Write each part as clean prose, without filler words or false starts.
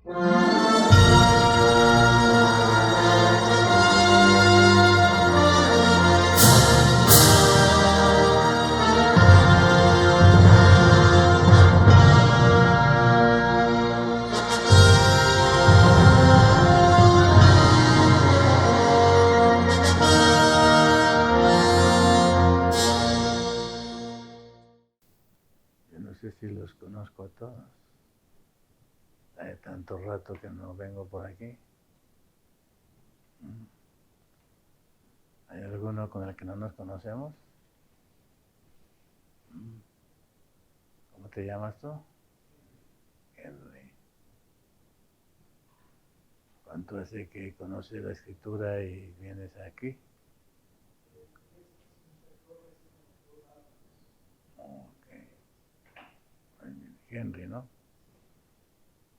Yo no sé si los conozco a todos. Hay tanto rato que no vengo por aquí. ¿Hay alguno con el que no nos conocemos? ¿Cómo te llamas tú? Henry. ¿Cuánto hace que conoces la escritura y vienes aquí? Ok. Henry, ¿no?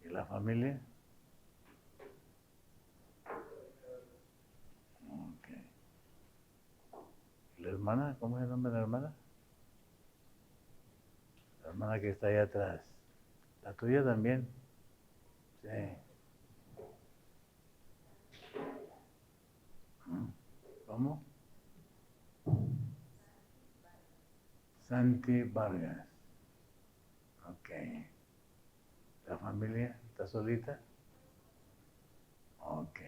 ¿Y la familia? Ok. ¿Y la hermana? ¿Cómo es el nombre de la hermana? La hermana que está ahí atrás. ¿La tuya también? Sí. ¿Cómo? Santi Vargas. Ok. ¿La familia? ¿Está solita? Ok.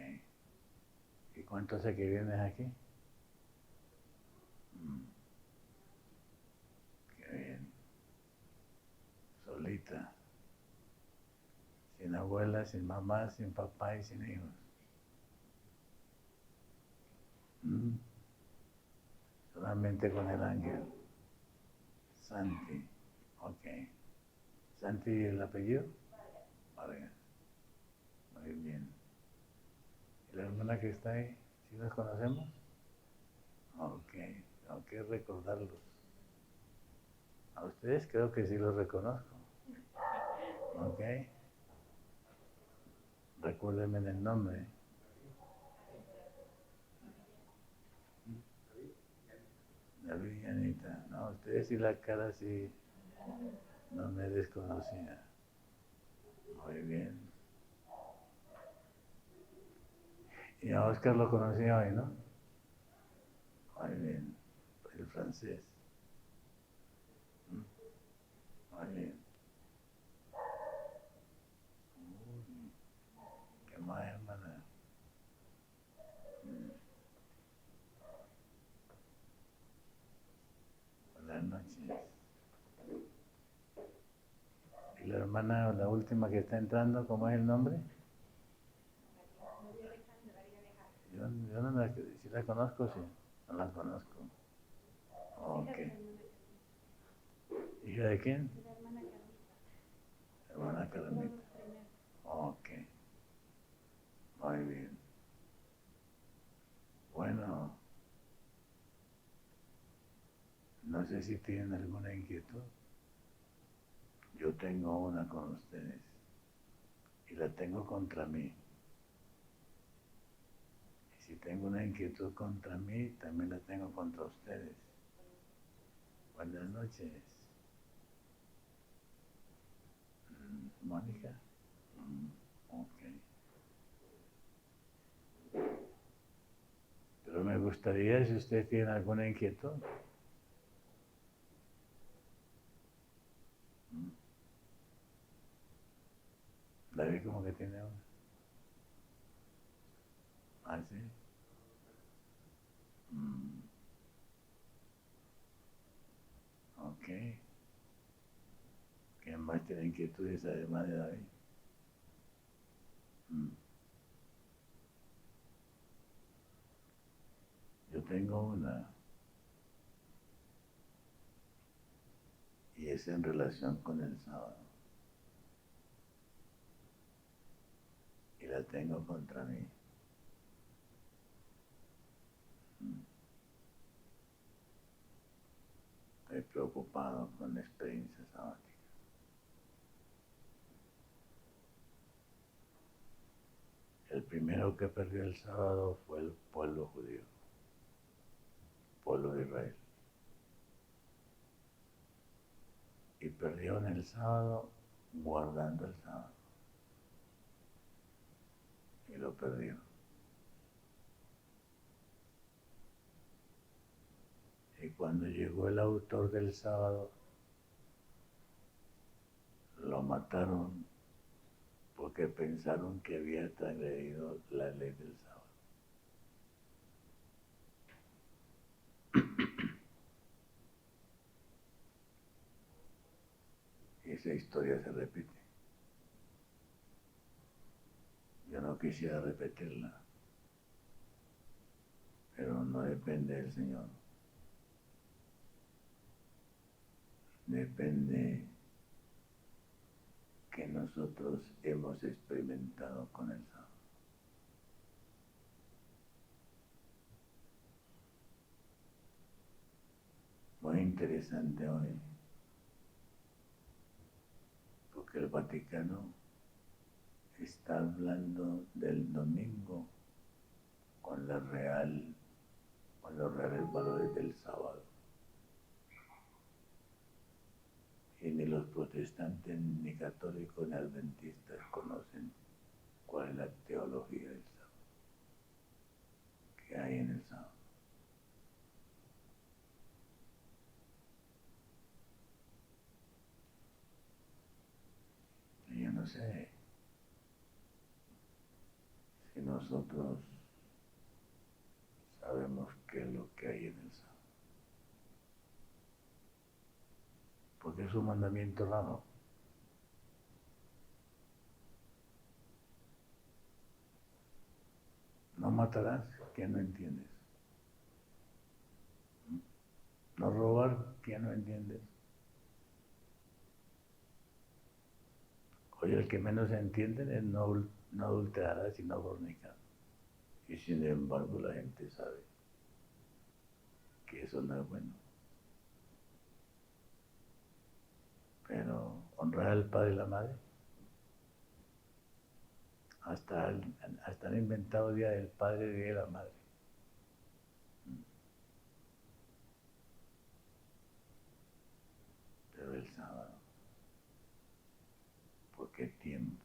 ¿Y cuánto hace que vienes aquí? Qué bien. Solita. Sin abuela, sin mamá, sin papá y sin hijos. Solamente con el ángel. Santi. Ok. ¿Santi el apellido? Vargas. Muy bien. ¿Y la hermana que está ahí? ¿Sí los conocemos? Ok. Tengo que recordarlos. A ustedes creo que sí los reconozco. Ok. Recuérdenme el nombre. David y Anita. No, ustedes y la cara sí no me desconocía. Muy bien. Y a Oscar lo conocí hoy, ¿no? Muy bien. El francés. Muy bien. ¿Qué más, hermana? Buenas noches. ¿Y la hermana, la última que está entrando, cómo es el nombre? Yo no la, si la conozco, sí. No la conozco. Ok. ¿Hija de quién? Hermana Carmita. Ok. Muy bien. Bueno, no sé si tienen alguna inquietud. Yo tengo una con ustedes y la tengo contra mí. Y si tengo una inquietud contra mí, también la tengo contra ustedes. Buenas noches. Mónica. Ok. Pero me gustaría, si ustedes tienen alguna inquietud. David como que tiene una. Ah, sí. Ok. ¿Quién más tiene inquietudes además de David? Yo tengo una. Y es en relación con el sábado. Y la tengo contra mí. Estoy preocupado con la experiencia sabática. El primero que perdió el sábado fue el pueblo judío, pueblo de Israel. Y perdió en el sábado guardando el sábado. lo perdieron. Y cuando llegó el autor del sábado, lo mataron porque pensaron que había transgredido la ley del sábado. Y esa historia se repite. Yo no quisiera repetirla, pero no depende del Señor. Depende que nosotros hemos experimentado con el sábado. Muy interesante hoy, porque el Vaticano está hablando del domingo con los reales valores del sábado. Y ni los protestantes, ni católicos, ni adventistas conocen cuál es la teología del sábado, que hay en el sábado. Y yo no sé si nosotros sabemos qué es lo que hay en el sábado. Porque es un mandamiento raro. No matarás, que no entiendes. No robar, que no entiendes. Oye, el que menos entienden es no adulterarás y no fornicar. Y sin embargo la gente sabe que eso no es bueno. Pero honrar al padre y la madre. Hasta han inventado día del padre y día de la madre. Pero el sábado, ¿por qué tiempo?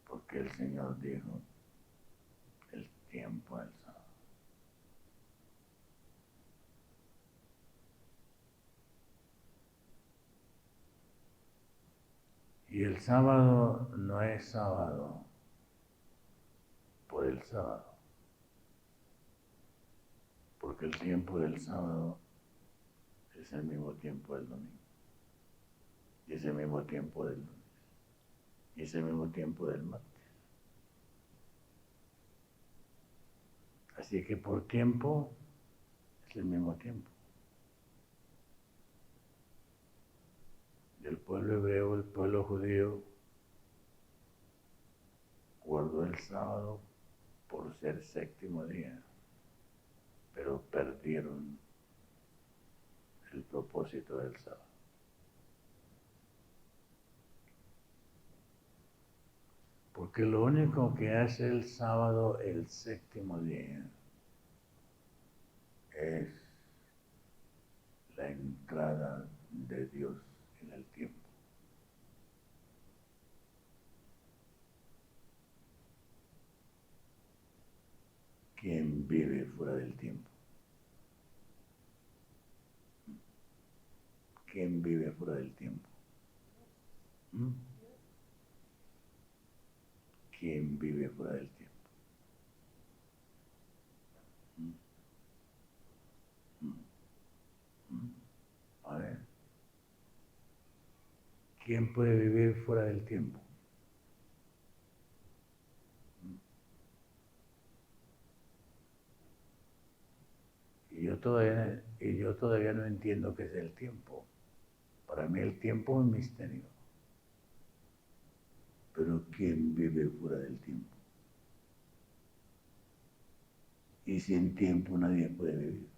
Porque el Señor dijo el tiempo del sábado. Y el sábado no es sábado por el sábado, porque el tiempo del sábado es el mismo tiempo del domingo, y es el mismo tiempo del lunes, y es el mismo tiempo del martes. Así que por tiempo es el mismo tiempo. Y el pueblo hebreo, el pueblo judío, guardó el sábado por ser séptimo día, pero perdieron el propósito del sábado. Porque lo único que hace el sábado, el séptimo día, es la entrada de Dios en el tiempo. ¿Quién vive fuera del tiempo? ¿Quién vive fuera del tiempo? ¿Quién vive fuera del tiempo? A ver. ¿Quién puede vivir fuera del tiempo? Y yo todavía no entiendo qué es el tiempo. Para mí el tiempo es un misterio. Pero ¿quién vive fuera del tiempo? Y sin tiempo nadie puede vivir.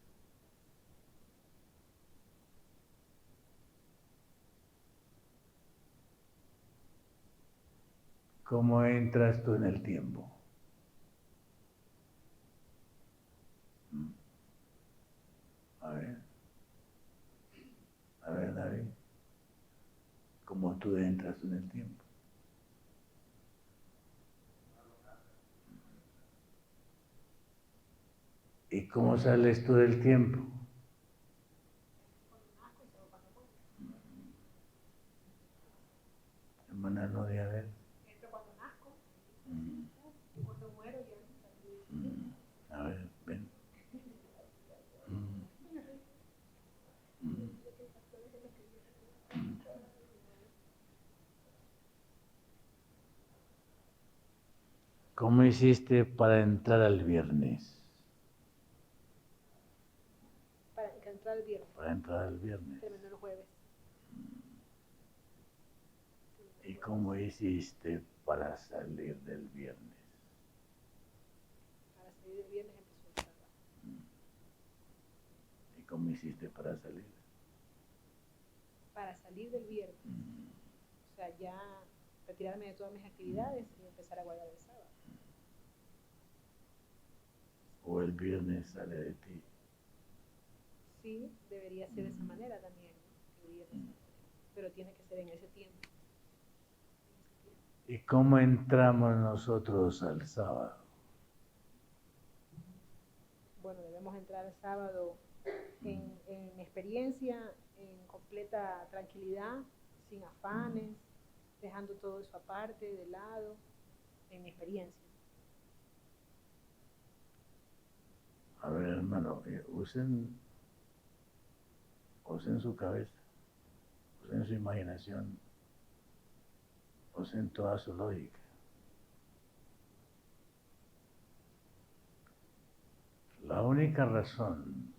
¿Cómo entras tú en el tiempo? A ver, David, cómo tú entras en el tiempo. ¿Y cómo sales tú del tiempo? Hermana Noria, a ver. Cuando nazco, Cuando muero ya. A ver, ven. ¿Cómo hiciste para entrar al viernes? para entrar el viernes. Para entrar al viernes. Terminó el jueves. ¿Y cómo hiciste para salir del viernes? Para salir del viernes empezó el sábado. ¿Y cómo hiciste para salir? Para salir del viernes. O sea, ya retirarme de todas mis actividades y empezar a guardar el sábado. ¿O el viernes sale de ti? Sí, debería ser de esa manera también, ¿no? Pero tiene que ser en ese tiempo. ¿Y cómo entramos nosotros al sábado? Bueno, debemos entrar el sábado en experiencia, en completa tranquilidad, sin afanes, dejando todo eso aparte, de lado, en experiencia. A ver, hermano, usen su cabeza, usen su imaginación, usen toda su lógica. La única razón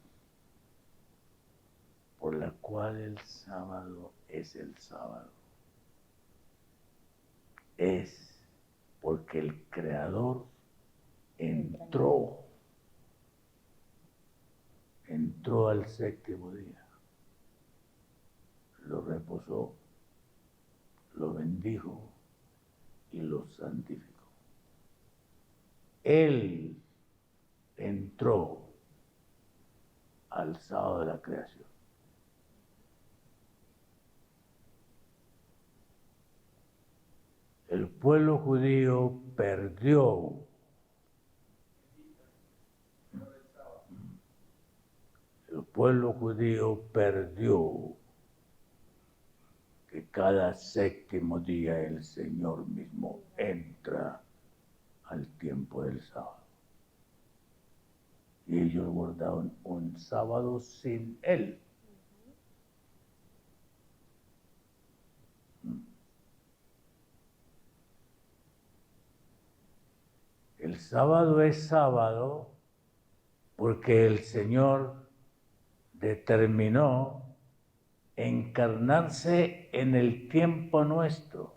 por la cual el sábado es el sábado es porque el Creador entró al séptimo día, lo reposó, lo bendijo y lo santificó. Él entró al sábado de la creación. El pueblo judío perdió que cada séptimo día el Señor mismo entra al tiempo del sábado. Y ellos guardaron un sábado sin Él. El sábado es sábado porque el Señor determinó encarnarse en el tiempo nuestro,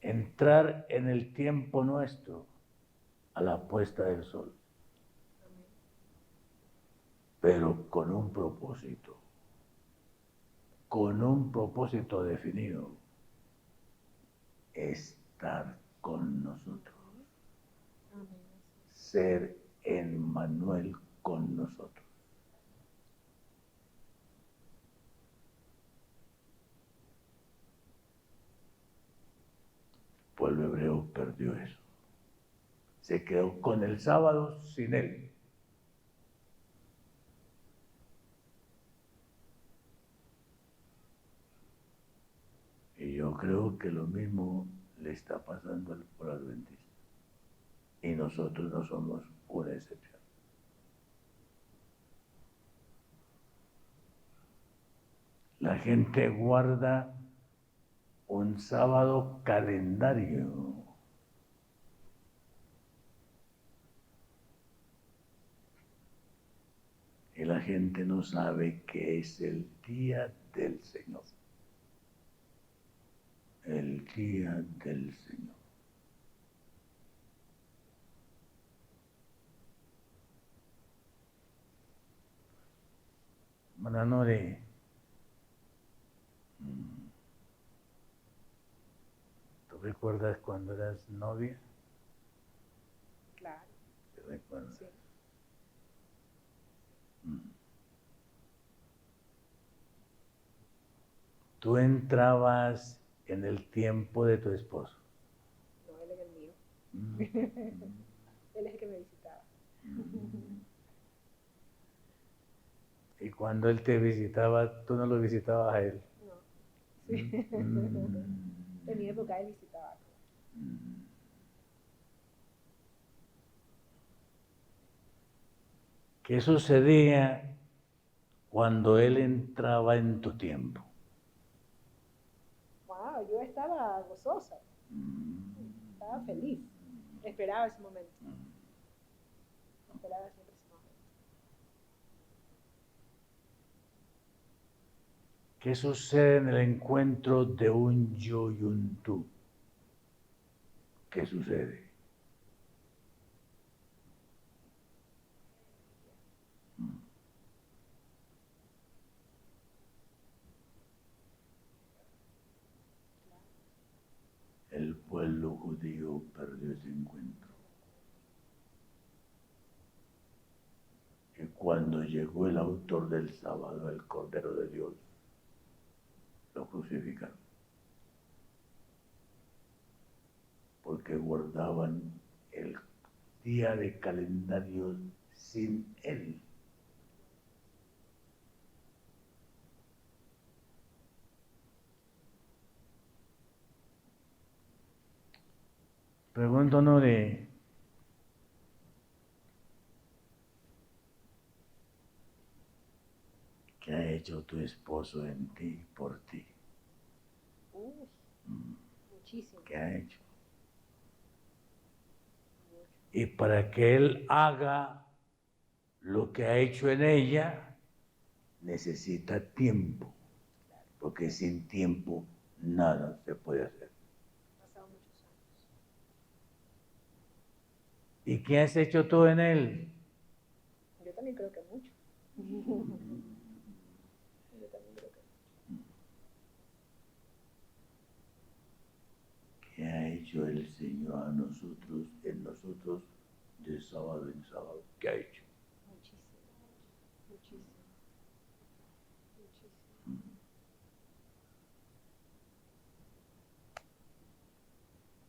entrar en el tiempo nuestro a la puesta del sol, pero con un propósito definido, estar con nosotros, ser Emmanuel con nosotros. El pueblo hebreo perdió eso. Se quedó con el sábado sin Él. Y yo creo que lo mismo le está pasando al pueblo adventista. Y nosotros no somos una excepción. La gente guarda un sábado calendario. Y la gente no sabe que es el día del Señor. El día del Señor. Mananore, ¿tú recuerdas cuando eras novia? Claro. ¿Te recuerdas? Sí. tú entrabas en el tiempo de tu esposo. No, él en el mío. Él es el que me visitaba. Y cuando él te visitaba, tú no lo visitabas a él. No, sí. En mi época él visitaba. ¿Qué sucedía cuando él entraba en tu tiempo? Wow, yo estaba gozosa. Estaba feliz. Esperaba ese momento. Esperaba siempre ese momento. ¿Qué sucede en el encuentro de un yo y un tú? ¿Qué sucede? El pueblo judío perdió ese encuentro. Y cuando llegó el autor del sábado, el Cordero de Dios, lo crucificaron. Porque guardaban el día de calendario sin él. Pregunto, Nori, ¿qué ha hecho tu esposo en ti, por ti? Muchísimo. ¿Qué ha hecho? Y para que él haga lo que ha hecho en ella, necesita tiempo, porque sin tiempo nada se puede hacer. Han pasado muchos años. ¿Y qué has hecho tú en él? Yo también creo que mucho. Yo también creo que mucho. ¿Qué ha hecho el Señor a nosotros, en nosotros, de sábado en sábado? ¿Qué ha hecho? Muchísimo. Muchísimo. Muchísimo.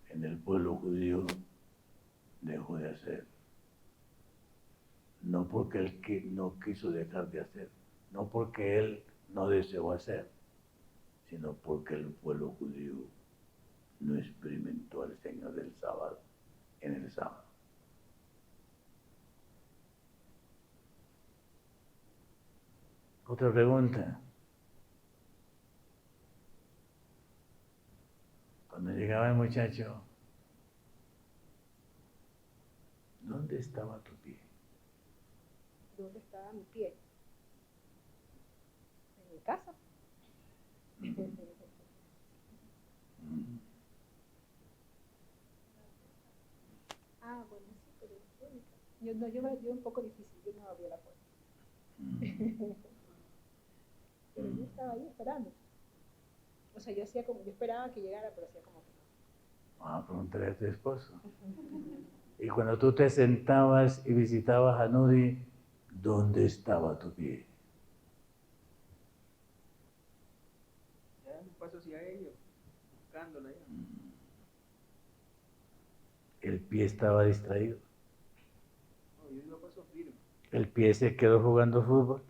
En el pueblo judío dejó de hacer. No porque él no quiso dejar de hacer, no porque él no deseó hacer, sino porque el pueblo judío no experimentó al Señor del sábado en el sábado. Otra pregunta. Cuando llegaba el muchacho, ¿dónde estaba tu pie? ¿Dónde estaba mi pie? En mi casa. Ah, bueno, sí, pero yo un poco difícil, yo no abría la puerta. Pero yo estaba ahí esperando. O sea, yo esperaba que llegara, pero hacía como que no. Vamos a preguntarle a tu esposo. Y cuando tú te sentabas y visitabas a Nuri, ¿dónde estaba tu pie? Ya un paso hacia ellos, buscándola ya. El pie estaba distraído. No, yo iba a paso firme. El pie se quedó jugando fútbol.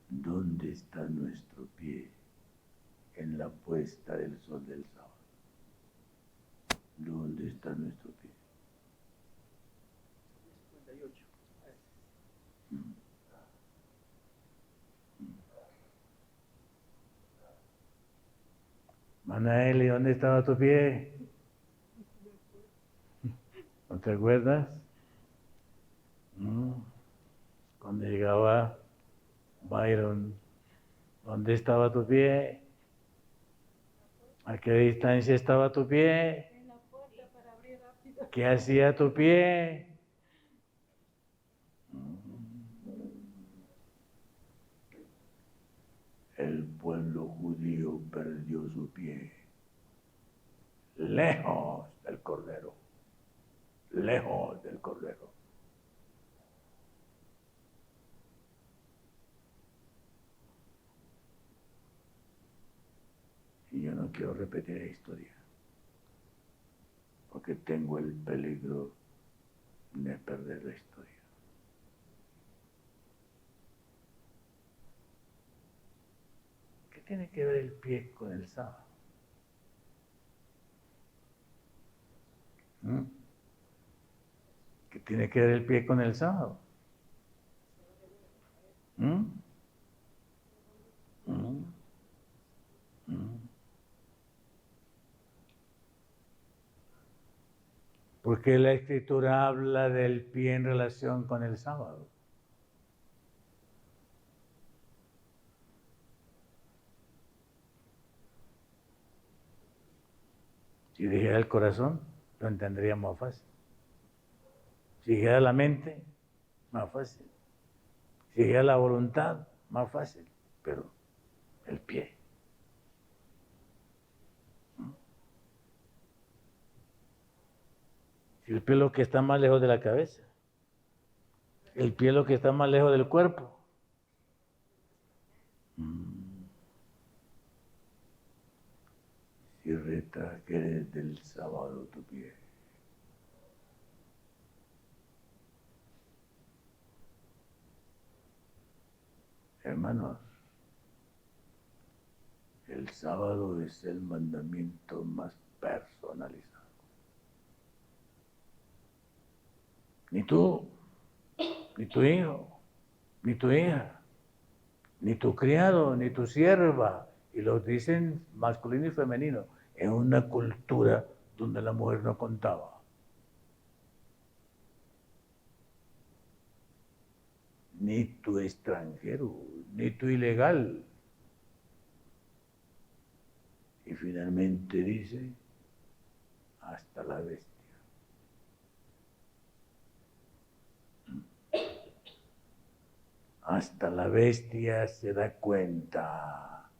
¿Dónde está nuestro pie en la puesta del sol del sábado? ¿Dónde está nuestro pie? 58. Manaeli, ¿dónde estaba tu pie? ¿No te acuerdas? Cuando llegaba Byron, ¿dónde estaba tu pie? ¿A qué distancia estaba tu pie? En la puerta para abrir rápido. ¿Qué hacía tu pie? El pueblo judío perdió su pie, lejos del Cordero, lejos del Cordero. Y yo no quiero repetir la historia, porque tengo el peligro de perder la historia. ¿Qué tiene que ver el pie con el sábado? ¿Qué tiene que ver el pie con el sábado? ¿Mm? ¿Mm? ¿Mm? ¿Por qué la Escritura habla del pie en relación con el sábado? Si dijera el corazón, lo entendería más fácil. Si dijera la mente, más fácil. Si dijera la voluntad, más fácil. Pero el pie. Si el pie es lo que está más lejos de la cabeza. El pie es lo que está más lejos del cuerpo. Si retrajeres del sábado tu pie. Hermanos, el sábado es el mandamiento más personalizado. Ni tú, ni tu hijo, ni tu hija, ni tu criado, ni tu sierva, y lo dicen masculino y femenino, en una cultura donde la mujer no contaba. Ni tu extranjero, ni tu ilegal. Y finalmente dice, hasta la bestia. Hasta la bestia se da cuenta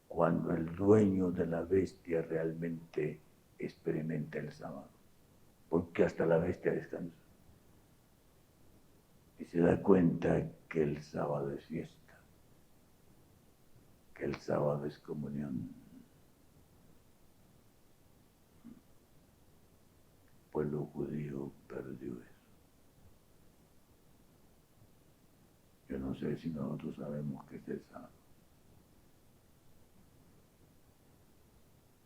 cuando el dueño de la bestia realmente experimenta el sábado. Porque hasta la bestia descansa. Y se da cuenta que el sábado es fiesta, que el sábado es comunión. El pueblo judío perdió eso. Yo no sé si nosotros sabemos qué es el sábado.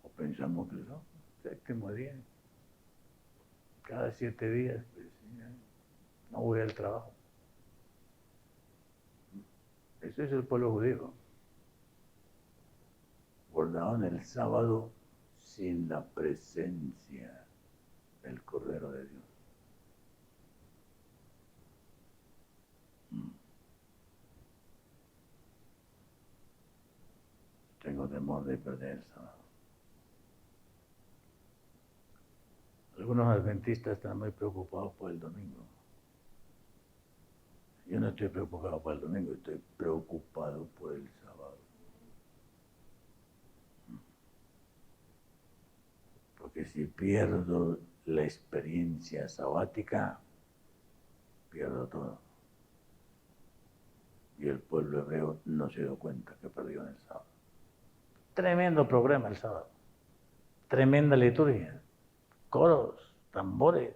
O pensamos que no, séptimo día. Cada 7 días, pues, no voy al trabajo. Ese es el pueblo judío. Guardaban el sábado sin la presencia del Cordero de Dios. Tengo temor de perder el sábado. Algunos adventistas están muy preocupados por el domingo. Yo no estoy preocupado por el domingo, estoy preocupado por el sábado. Porque si pierdo la experiencia sabática, pierdo todo. Y el pueblo hebreo no se dio cuenta que perdió en el sábado. Tremendo programa el sábado. Tremenda liturgia. Coros, tambores.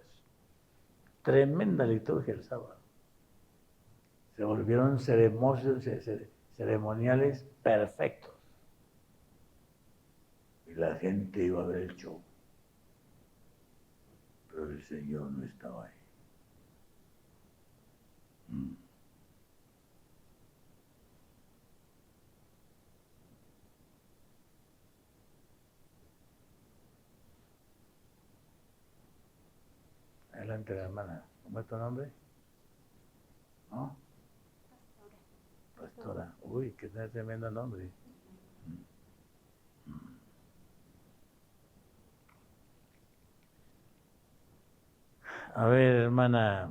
Tremenda liturgia el sábado. Se volvieron ceremoniales perfectos. Y la gente iba a ver el show. Pero el Señor no estaba ahí. Adelante, la hermana. ¿Cómo es tu nombre? ¿No? Pastora. Uy, qué tremendo nombre. A ver, hermana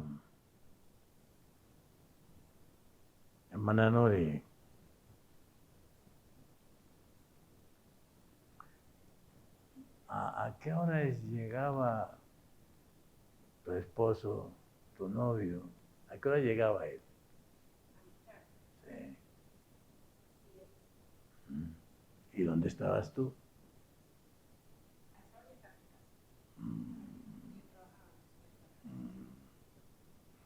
Nori. ¿A qué hora llegaba esposo, tu novio, ¿a qué hora llegaba él? Sí. ¿Y dónde estabas tú?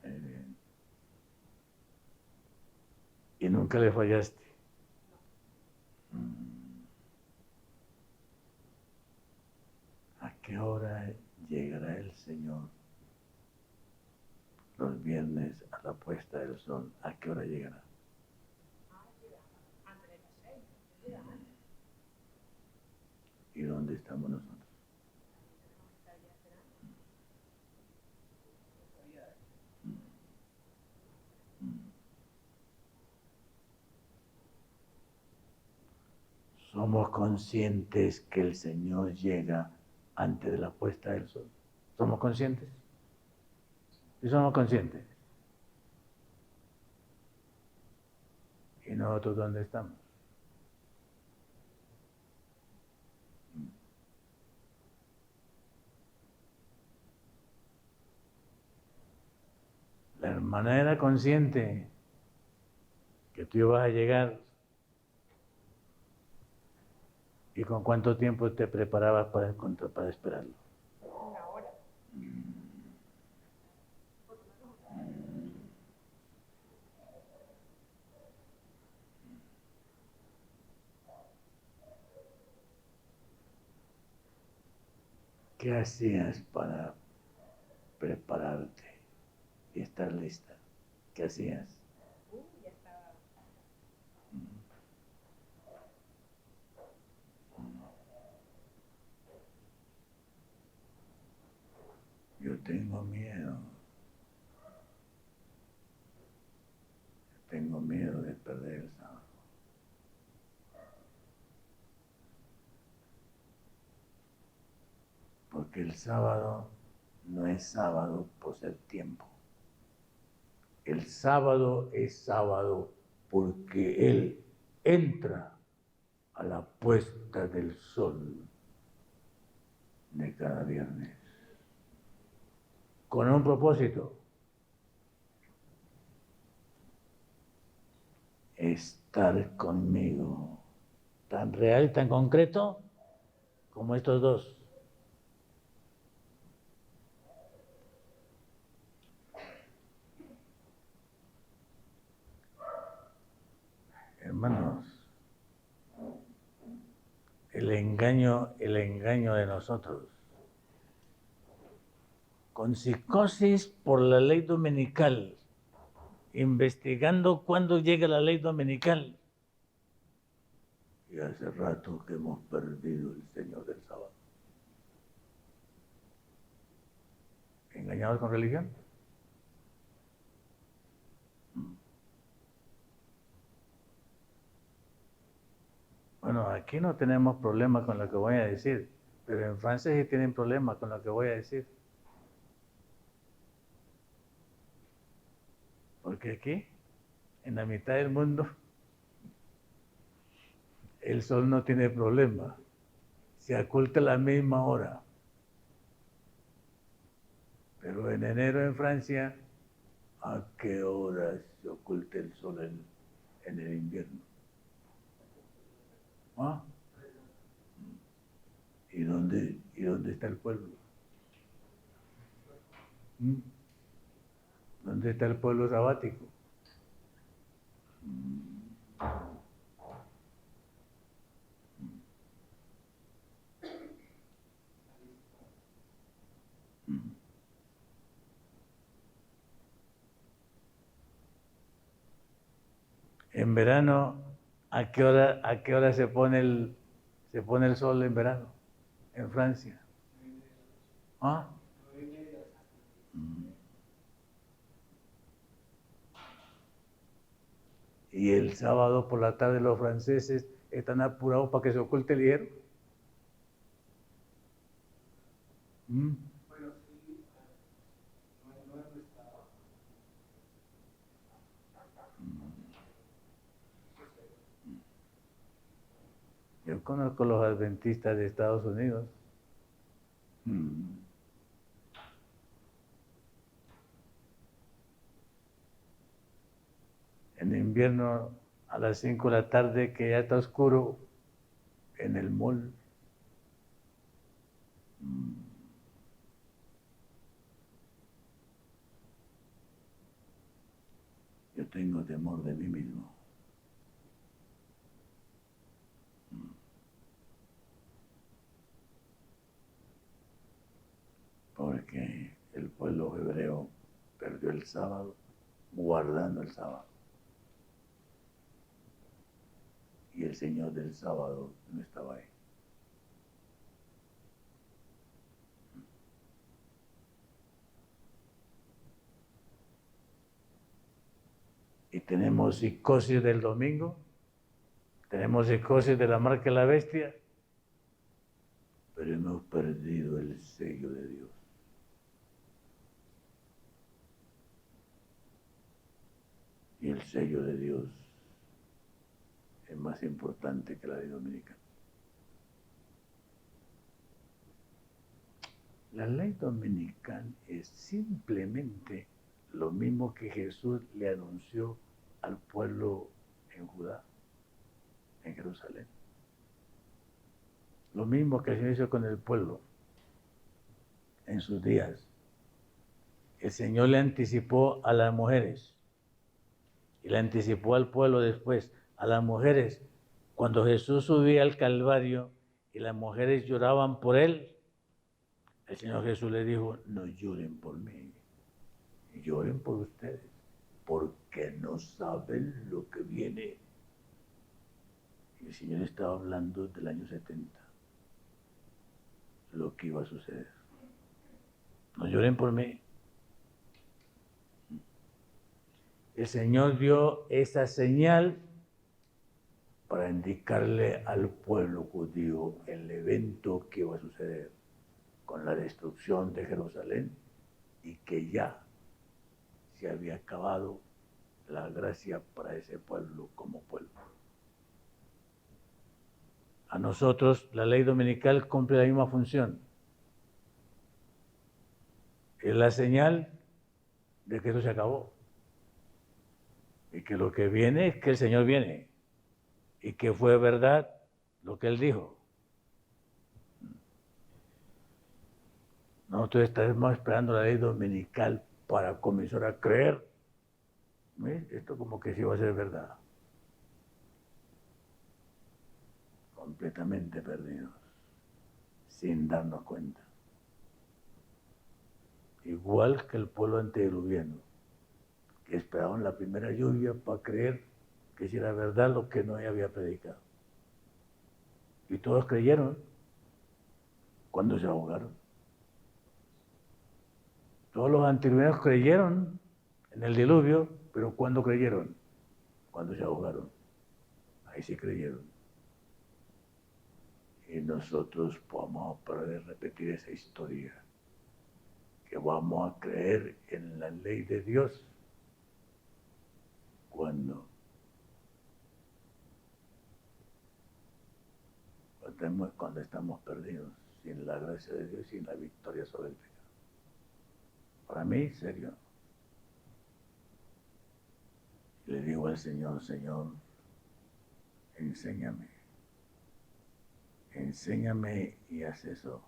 Muy bien. ¿Y nunca le fallaste? ¿A qué hora llegará el Señor? Los viernes a la puesta del sol. ¿A qué hora llegará? ¿Y dónde estamos nosotros? Somos conscientes que el Señor llega antes de la puesta del sol. ¿Somos conscientes? ¿Y somos conscientes? ¿Y nosotros dónde estamos? La hermana era consciente que tú ibas a llegar. ¿Y con cuánto tiempo te preparabas para esperarlo? Una hora. ¿Qué hacías para prepararte y estar lista? ¿Qué hacías? Ya estaba. Yo tengo miedo. Tengo miedo de perder el sábado. Porque el sábado no es sábado por ser tiempo. El sábado es sábado porque Él entra a la puesta del sol de cada viernes. Con un propósito. Estar conmigo. Tan real y tan concreto como estos dos. Hermanos, el engaño de nosotros. Con psicosis por la ley dominical, investigando cuándo llega la ley dominical. Y hace rato que hemos perdido el Señor del sábado. ¿Engañados con religión? Bueno, aquí no tenemos problema con lo que voy a decir, pero en Francia sí tienen problema con lo que voy a decir. Porque aquí, en la mitad del mundo, el sol no tiene problema. Se oculta a la misma hora. Pero en enero en Francia, ¿a qué hora se oculta el sol en el invierno? ¿Ah? ¿Y dónde está el pueblo? ¿Dónde está el pueblo sabático? En verano, ¿a qué hora se pone el sol en verano? En Francia. ¿Ah? Y el sábado por la tarde los franceses están apurados para que se oculte el hierro. Bueno, sí, no es nuestra. Yo conozco los adventistas de Estados Unidos. en invierno a las 5 de la tarde, que ya está oscuro, en el mall. Yo tengo temor de mí mismo. Porque el pueblo hebreo perdió el sábado guardando el sábado. Y el Señor del sábado no estaba ahí. Y tenemos psicosis del domingo, tenemos psicosis de la marca de la bestia, pero hemos perdido el sello de Dios. Y el sello de Dios es más importante que la ley dominicana. La ley dominical es simplemente lo mismo que Jesús le anunció al pueblo en Judá, en Jerusalén. Lo mismo que el Señor hizo con el pueblo en sus días. El Señor le anticipó a las mujeres y le anticipó al pueblo después. A las mujeres, cuando Jesús subía al Calvario y las mujeres lloraban por él, el Señor Jesús les dijo: no lloren por mí, lloren por ustedes, porque no saben lo que viene. Y el Señor estaba hablando del año 70, lo que iba a suceder. No lloren por mí. El Señor dio esa señal para indicarle al pueblo judío el evento que iba a suceder con la destrucción de Jerusalén y que ya se había acabado la gracia para ese pueblo como pueblo. A nosotros la ley dominical cumple la misma función. Es la señal de que eso se acabó. Y que lo que viene es que el Señor viene. Y que fue verdad lo que Él dijo. Nosotros estamos esperando la ley dominical para comenzar a creer. ¿Ves? Esto como que sí va a ser verdad. Completamente perdidos, sin darnos cuenta. Igual que el pueblo antediluviano, que esperaban la primera lluvia para creer que si era verdad lo que Noé había predicado. Y todos creyeron cuando se ahogaron. Todos los antediluvianos creyeron en el diluvio, pero ¿cuándo creyeron? Cuando se ahogaron. Ahí sí creyeron. Y nosotros vamos a poder repetir esa historia, que vamos a creer en la ley de Dios cuando estamos perdidos, sin la gracia de Dios, sin la victoria sobre el pecado. Para mí, serio. Le digo al Señor: Señor, enséñame y haz eso.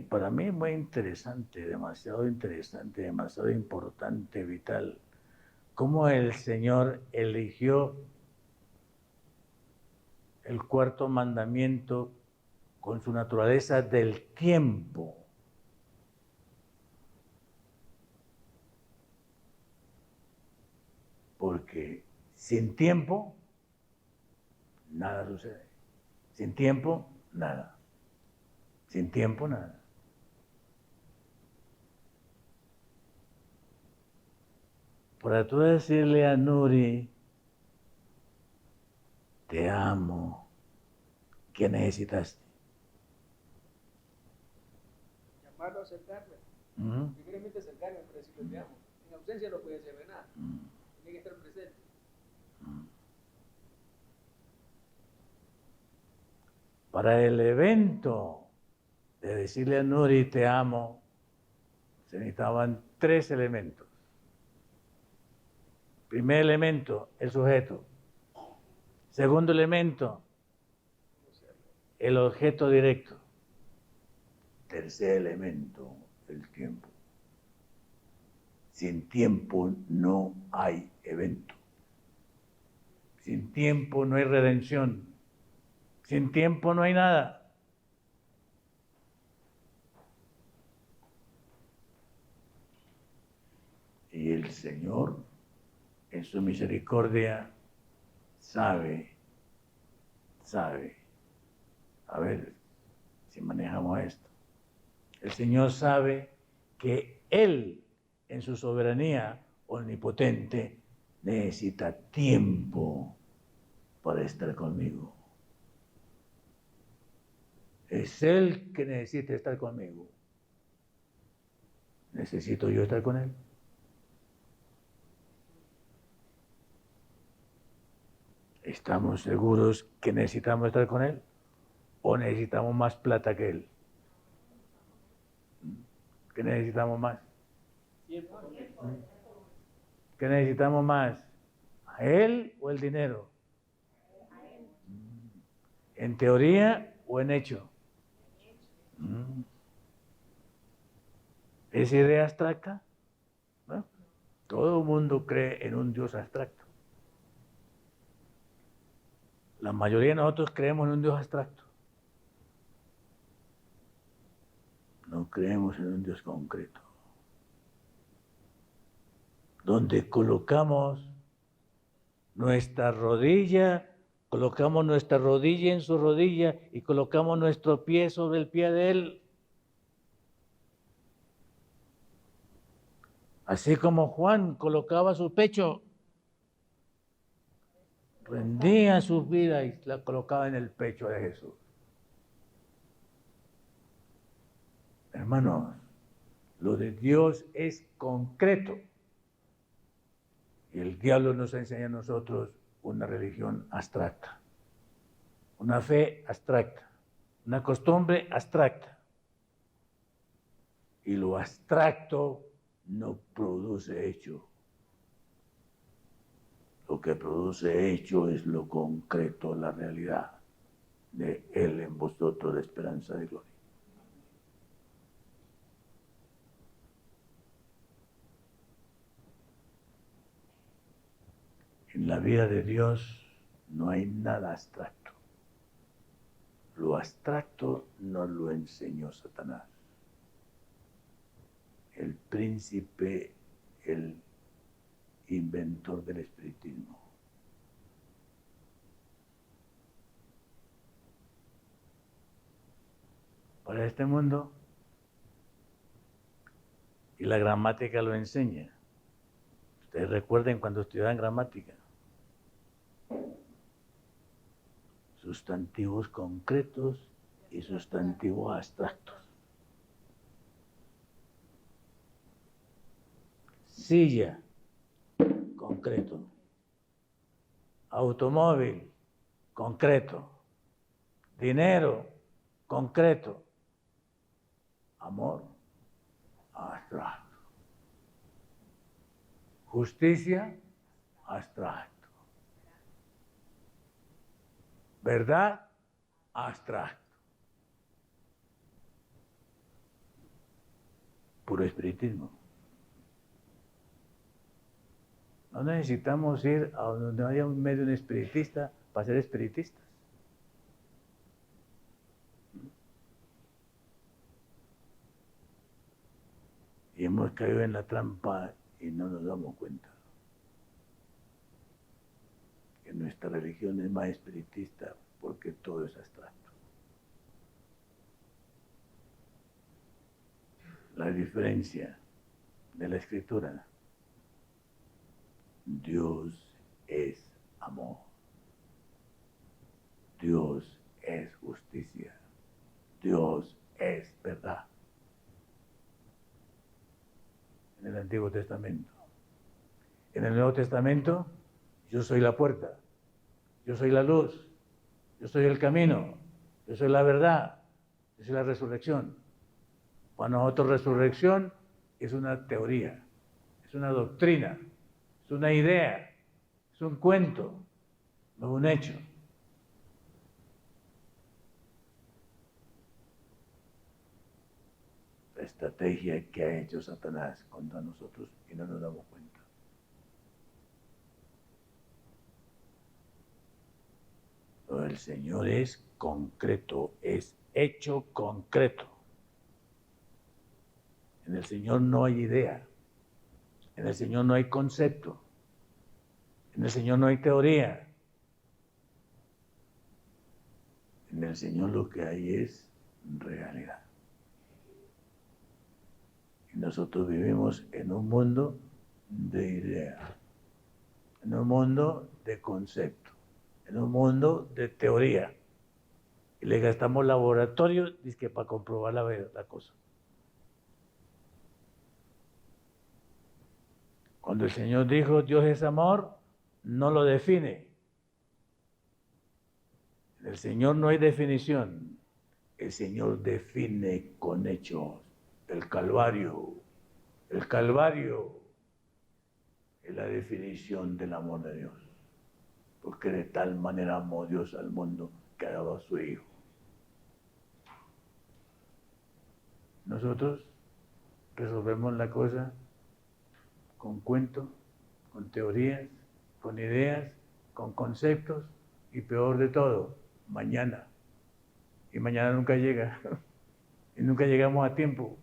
Para mí es muy interesante, demasiado importante, vital, cómo el Señor eligió el cuarto mandamiento con su naturaleza del tiempo. Porque sin tiempo, nada sucede. Sin tiempo, nada. Sin tiempo, nada. Para tú decirle a Nuri: te amo, ¿qué necesitaste? Llamarlo, acercarme. Primeramente acercarme para decirle te amo. En ausencia no puede hacer nada. Tiene que estar presente. Para el evento de decirle a Nuri te amo, se necesitaban 3 elementos. Primer elemento, el sujeto. Segundo elemento, el objeto directo. Tercer elemento, el tiempo. Sin tiempo no hay evento. Sin tiempo no hay redención. Sin tiempo no hay nada. Y el Señor, en su misericordia, sabe. A ver si manejamos esto. El Señor sabe que Él, en su soberanía omnipotente, necesita tiempo para estar conmigo. Es Él que necesita estar conmigo. ¿Necesito yo estar con Él? ¿Estamos seguros que necesitamos estar con Él? ¿O necesitamos más plata que Él? ¿Qué necesitamos más? ¿Qué necesitamos más? ¿A Él o el dinero? ¿En teoría o en hecho? ¿Es idea abstracta? ¿No? Todo el mundo cree en un Dios abstracto. La mayoría de nosotros creemos en un Dios abstracto. No creemos en un Dios concreto. Donde colocamos nuestra rodilla, colocamos nuestra rodilla en su rodilla y colocamos nuestro pie sobre el pie de Él. Así como Juan colocaba su pecho, rendía su vida y la colocaba en el pecho de Jesús. Hermanos, lo de Dios es concreto. Y el diablo nos enseña a nosotros una religión abstracta, una fe abstracta, una costumbre abstracta. Y lo abstracto no produce hecho. Lo que produce hecho es lo concreto, la realidad de Él en vosotros, de esperanza de gloria. En la vida de Dios no hay nada abstracto. Lo abstracto nos lo enseñó Satanás. El príncipe, el inventor del espiritismo. Para este mundo, y la gramática lo enseña. Ustedes recuerden cuando estudiaban gramática. Sustantivos concretos y sustantivos abstractos. Silla, concreto. Automóvil, concreto. Dinero, concreto. Amor, abstracto. Justicia, abstracto. Verdad, abstracto. Puro espiritismo. No necesitamos ir a donde haya un medio de espiritista para ser espiritistas. Y hemos caído en la trampa y no nos damos cuenta. Que nuestra religión es más espiritista porque todo es abstracto. La diferencia de la Escritura. Dios es amor. Dios es justicia. Dios es verdad. En el Antiguo Testamento. En el Nuevo Testamento, yo soy la puerta, yo soy la luz, yo soy el camino, yo soy la verdad, yo soy la resurrección. Para nosotros resurrección es una teoría, es una doctrina, es una idea, es un cuento, no es un hecho. La estrategia que ha hecho Satanás contra nosotros y no nos damos cuenta. Pero el Señor es concreto, es hecho concreto. En el Señor no hay idea, en el Señor no hay concepto, en el Señor no hay teoría. En el Señor lo que hay es realidad. Y nosotros vivimos en un mundo de ideas, en un mundo de concepto, en un mundo de teoría. Y le gastamos laboratorio, dizque para comprobar la cosa. Cuando el Señor dijo Dios es amor, no lo define. En el Señor no hay definición. El Señor define con hechos. El Calvario es la definición del amor de Dios. Porque de tal manera amó Dios al mundo que ha dado a su Hijo. Nosotros resolvemos la cosa con cuentos, con teorías, con ideas, con conceptos y peor de todo, mañana. Y mañana nunca llega. Y nunca llegamos a tiempo.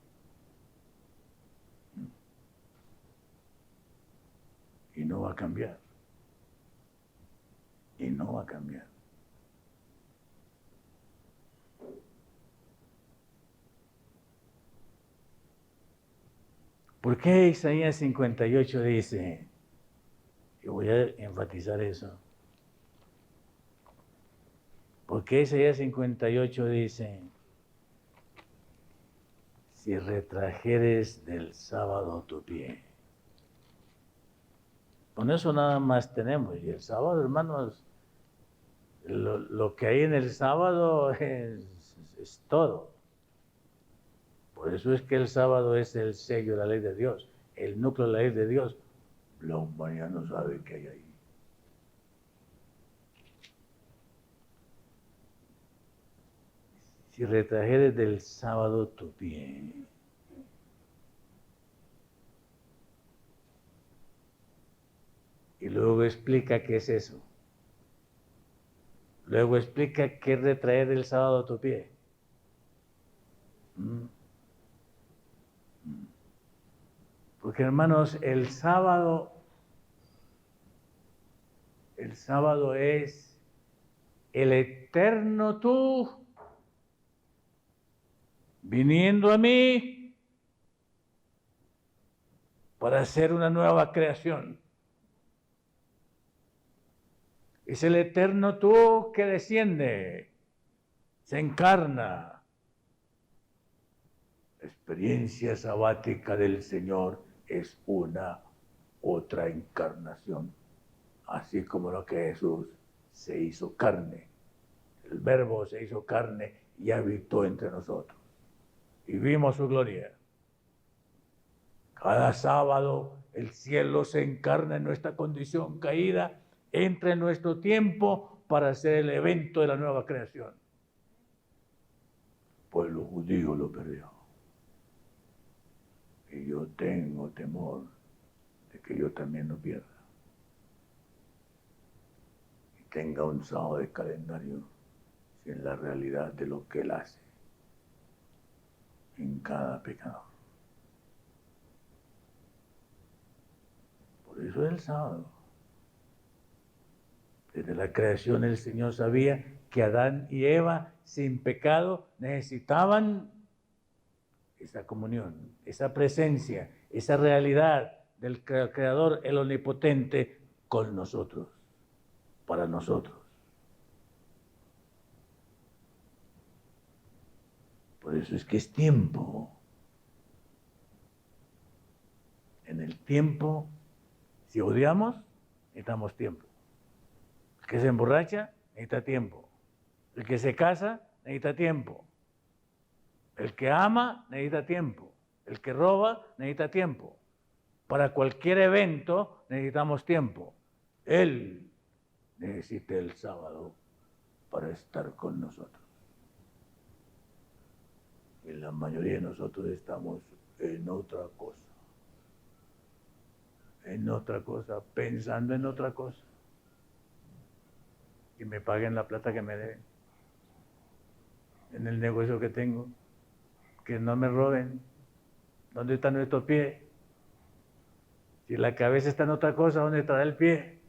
Y no va a cambiar. Y no va a cambiar. ¿Por qué Isaías 58 dice? Y voy a enfatizar eso. ¿Por qué Isaías 58 dice? Si retrajeres del sábado tu pie. Con eso nada más tenemos. Y el sábado, hermanos, lo que hay en el sábado es todo. Por eso es que el sábado es el sello de la ley de Dios, el núcleo de la ley de Dios. La humanidad no sabe qué hay ahí. Si retrajeres del sábado tu pie. Y luego explica qué es eso. Luego explica qué es retraer del sábado tu pie. Porque hermanos, el sábado es el eterno tú viniendo a mí para hacer una nueva creación. Es el eterno tú que desciende, se encarna. La experiencia sabática del Señor es una otra encarnación, así como lo que Jesús se hizo carne. El Verbo se hizo carne y habitó entre nosotros. Y vimos su gloria. Cada sábado el cielo se encarna en nuestra condición caída, entra en nuestro tiempo para hacer el evento de la nueva creación. El pueblo judío lo perdió. Y yo tengo temor de que yo también lo pierda. Y tenga un sábado de calendario sin la realidad de lo que Él hace en cada pecador. Por eso es el sábado. Desde la creación el Señor sabía que Adán y Eva sin pecado necesitaban esa comunión, esa presencia, esa realidad del Creador, el Omnipotente, con nosotros, para nosotros. Por eso es que es tiempo. En el tiempo, si odiamos, necesitamos tiempo. El que se emborracha, necesita tiempo. El que se casa, necesita tiempo. El que ama, necesita tiempo. El que roba, necesita tiempo. Para cualquier evento necesitamos tiempo. Él necesita el sábado para estar con nosotros. Y la mayoría de nosotros estamos en otra cosa. En otra cosa, pensando en otra cosa. Que me paguen la plata que me deben. En el negocio que tengo. Que no me roben. ¿Dónde está nuestro pie? Si la cabeza está en otra cosa, ¿dónde estará el pie?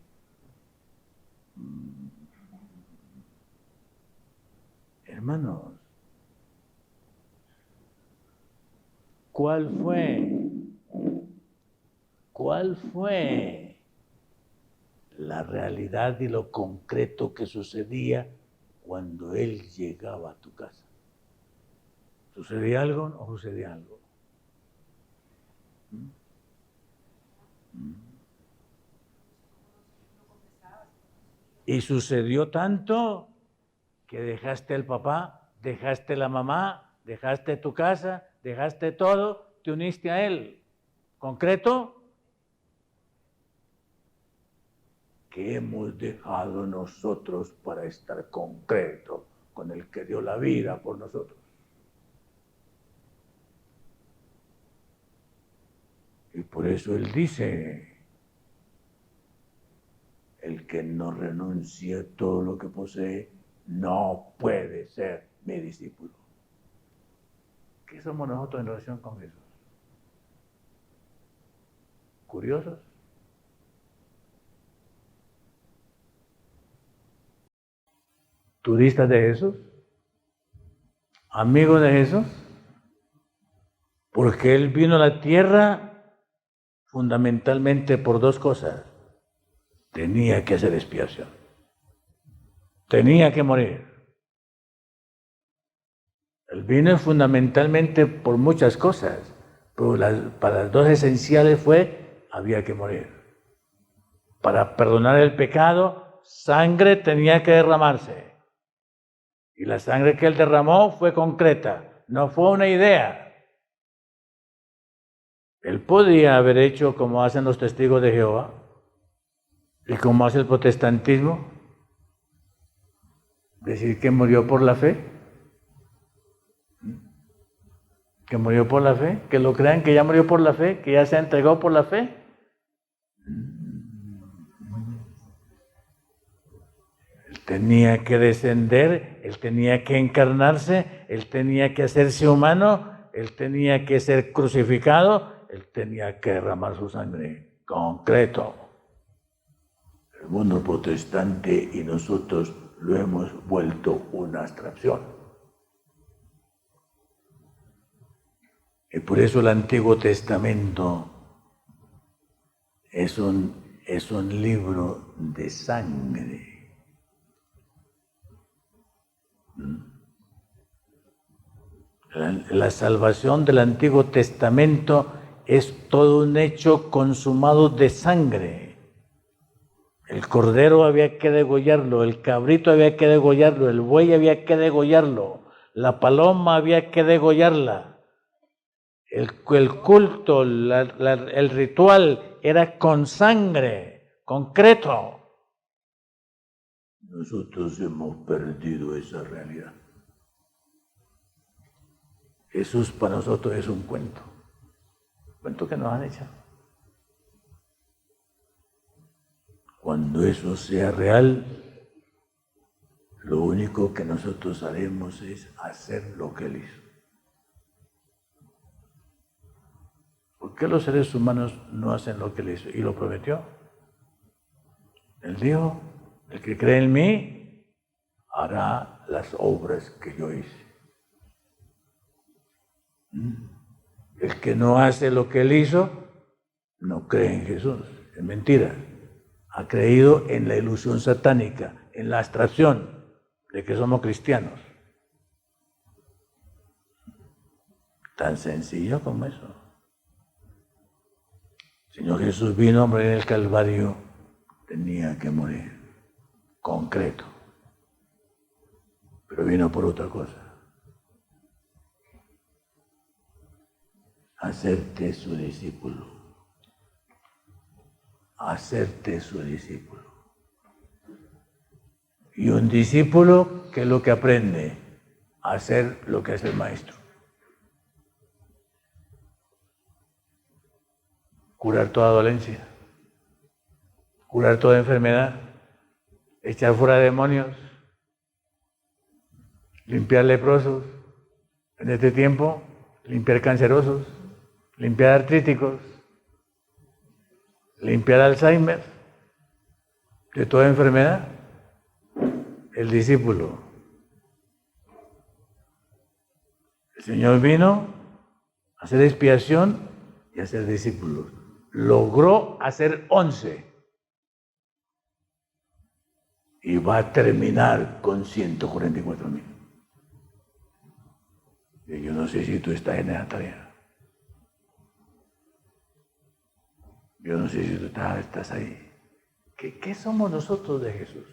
Hermanos, ¿cuál fue la realidad y lo concreto que sucedía cuando él llegaba a tu casa? ¿Sucedía algo o no sucedía algo? Y sucedió tanto que dejaste el papá, dejaste la mamá, dejaste tu casa, dejaste todo, te uniste a él. ¿Concreto? ¿Qué hemos dejado nosotros para estar concreto con el que dio la vida por nosotros? Y por eso él dice, el que no renuncia a todo lo que posee, no puede ser mi discípulo. ¿Qué somos nosotros en relación con Jesús? ¿Curiosos? ¿Turistas de Jesús? ¿Amigos de Jesús? Porque Él vino a la tierra fundamentalmente por dos cosas. Tenía que hacer expiación. Tenía que morir. Él vino fundamentalmente por muchas cosas, pero para las dos esenciales había que morir. Para perdonar el pecado, sangre tenía que derramarse. Y la sangre que Él derramó fue concreta, no fue una idea. Él podía haber hecho como hacen los testigos de Jehová y como hace el protestantismo, decir que murió por la fe, que murió por la fe, que lo crean que ya murió por la fe, que ya se entregó por la fe. Él tenía que descender, Él tenía que encarnarse, Él tenía que hacerse humano, Él tenía que ser crucificado, Él tenía que derramar su sangre, concreto. El mundo protestante y nosotros lo hemos vuelto una abstracción. Y por eso el Antiguo Testamento es un libro de sangre. La salvación del Antiguo Testamento es todo un hecho consumado de sangre. El cordero había que degollarlo, el cabrito había que degollarlo, el buey había que degollarlo, la paloma había que degollarla. El culto, el ritual era con sangre, concreto. Nosotros hemos perdido esa realidad. Jesús para nosotros es un cuento que nos han echado. Cuando eso sea real, lo único que nosotros haremos es hacer lo que Él hizo. ¿Por qué los seres humanos no hacen lo que Él hizo? Y lo prometió. Él dijo, el que cree en mí hará las obras que yo hice. El que no hace lo que Él hizo, no cree en Jesús. Es mentira. Ha creído en la ilusión satánica, en la abstracción de que somos cristianos. Tan sencillo como eso. El Señor Jesús vino a morir en el Calvario, tenía que morir, concreto. Pero vino por otra cosa. Hacerte su discípulo. hacerte su discípulo. Y un discípulo, ¿qué es lo que aprende? A hacer lo que hace el maestro. Curar toda dolencia, curar toda enfermedad, echar fuera demonios, limpiar leprosos, en este tiempo, limpiar cancerosos, limpiar artríticos, limpiar Alzheimer, de toda enfermedad. El discípulo. El Señor vino a hacer expiación y a ser discípulos. Logró hacer 11 y va a terminar con 144,000. Y yo no sé si tú estás en esa tarea. Yo no sé si tú estás ahí. ¿Qué somos nosotros de Jesús?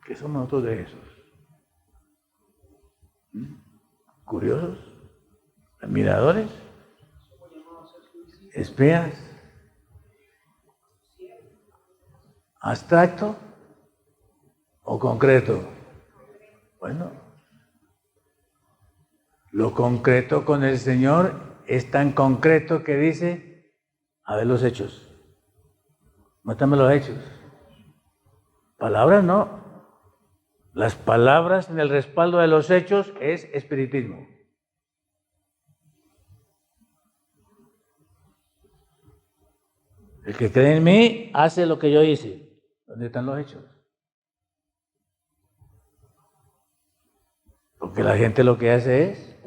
¿Qué somos nosotros de Jesús? ¿Curiosos? ¿Admiradores? ¿Espías? ¿Abstracto o concreto? Bueno, lo concreto con el Señor es tan concreto que dice, a ver los hechos. Muéstrame los hechos. Palabras no. Las palabras en el respaldo de los hechos es espiritismo. El que cree en mí hace lo que yo hice. ¿Dónde están los hechos? Porque la gente lo que hace es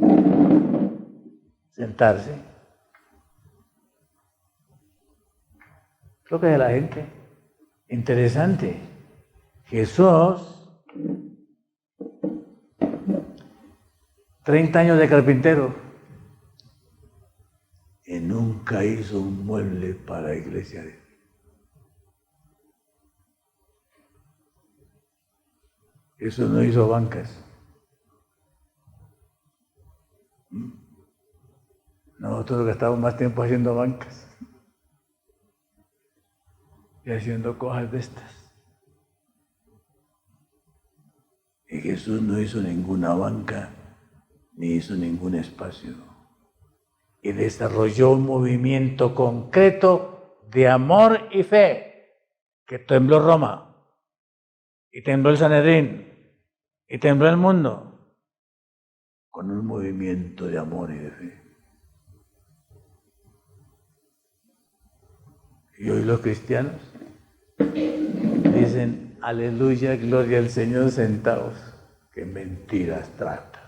sentarse. Lo que hace la gente. Interesante. Jesús, 30 años de carpintero, y nunca hizo un mueble para la iglesia. Eso no hizo bancas. Nosotros gastamos más tiempo haciendo bancas y haciendo cosas de estas. Y Jesús no hizo ninguna banca, ni hizo ningún espacio. Y desarrolló un movimiento concreto de amor y fe, que tembló Roma, y tembló el Sanedrín, y tembló el mundo, con un movimiento de amor y de fe. Y hoy los cristianos dicen, aleluya, gloria al Señor, sentados. Qué mentira abstracta.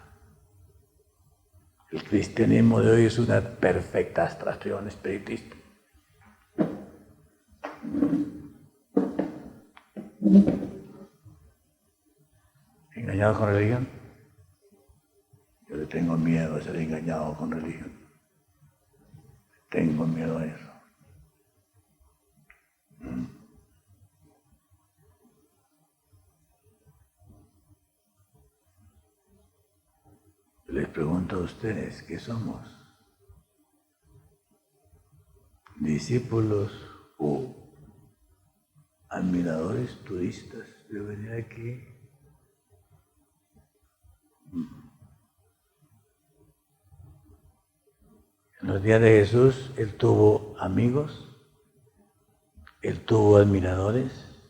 El cristianismo de hoy es una perfecta abstracción espiritista. ¿Engañados con religión? Yo le tengo miedo a ser engañado con religión. Tengo miedo a eso. Les pregunto a ustedes, ¿qué somos? ¿Discípulos o admiradores turistas de venir aquí? En los días de Jesús, Él tuvo amigos, Él tuvo admiradores,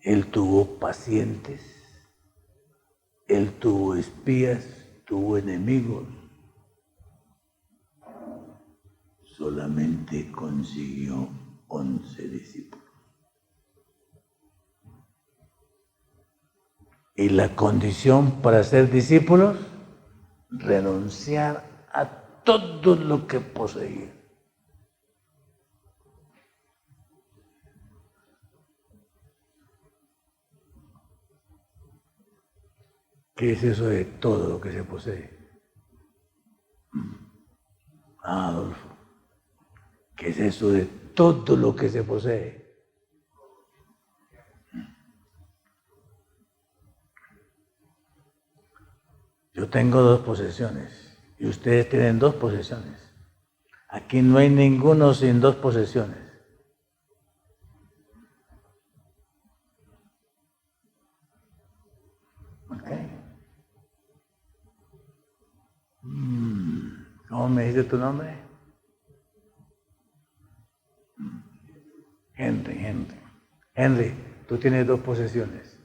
Él tuvo pacientes, Él tuvo espías, tuvo enemigos. Solamente consiguió 11 discípulos. Y la condición para ser discípulos, renunciar a todo lo que poseía. ¿Qué es eso de todo lo que se posee? Adolfo, ¿qué es eso de todo lo que se posee? Yo tengo 2 posesiones y ustedes tienen 2 posesiones. Aquí no hay ninguno sin 2 posesiones. ¿Ok? ¿Cómo me dijiste tu nombre? Henry, tú tienes 2 posesiones.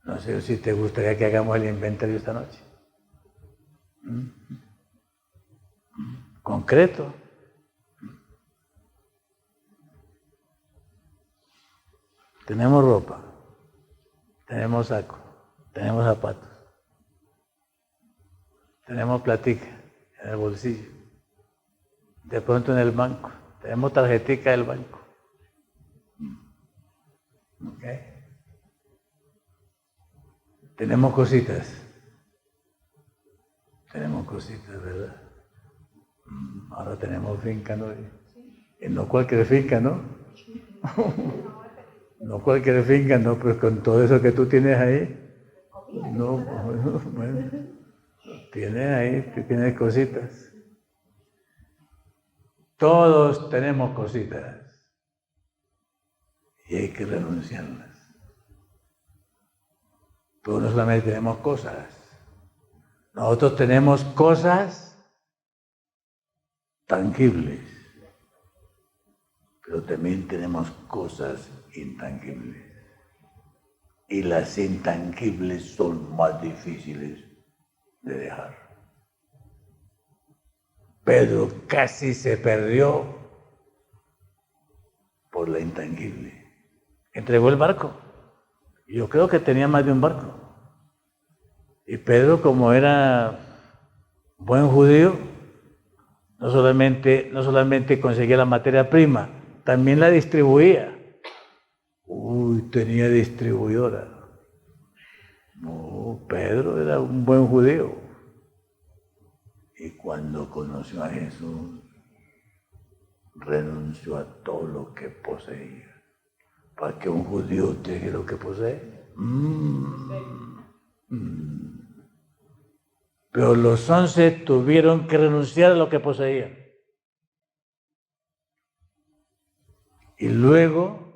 No sé si te gustaría que hagamos el inventario esta noche. Concreto. Tenemos ropa, tenemos saco, tenemos zapatos, tenemos platica en el bolsillo, de pronto en el banco, tenemos tarjetica del banco. ¿Ok? Tenemos cositas, ¿verdad? Ahora tenemos finca, ¿no? Y no cualquier finca, ¿no? No cualquier finca, no, pero con todo eso que tú tienes ahí, no, bueno, tienes cositas. Todos tenemos cositas y hay que renunciarlas. Todos no solamente tenemos cosas, nosotros tenemos cosas tangibles, pero también tenemos cosas intangibles. Y las intangibles son más difíciles de dejar. Pedro casi se perdió por la intangible. Entregó el barco. Yo creo que tenía más de un barco. Y Pedro, como era buen judío, no solamente conseguía la materia prima, también la distribuía. Tenía distribuidora. No, Pedro era un buen judío. Y cuando conoció a Jesús, renunció a todo lo que poseía. Para que un judío deje lo que posee. Pero los 11 tuvieron que renunciar a lo que poseían. Y luego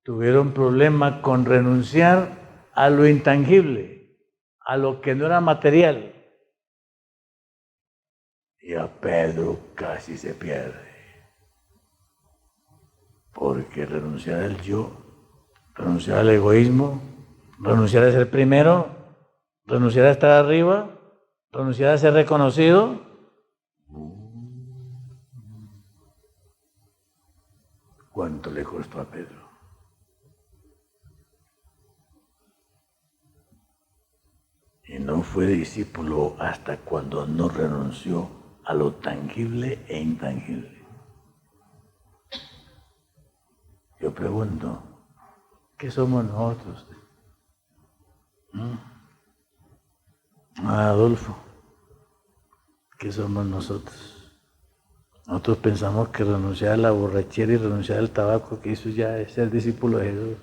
tuvieron problema con renunciar a lo intangible, a lo que no era material. Y a Pedro casi se pierde. Porque renunciar al yo, renunciar al egoísmo, renunciar a ser primero, renunciar a estar arriba, renunciar a ser reconocido. ¿Cuánto le costó a Pedro? Y no fue discípulo hasta cuando no renunció a lo tangible e intangible. Yo pregunto, ¿qué somos nosotros? Adolfo, ¿qué somos nosotros? Nosotros pensamos que renunciar a la borrachera y renunciar al tabaco, que eso ya es ser discípulo de Jesús.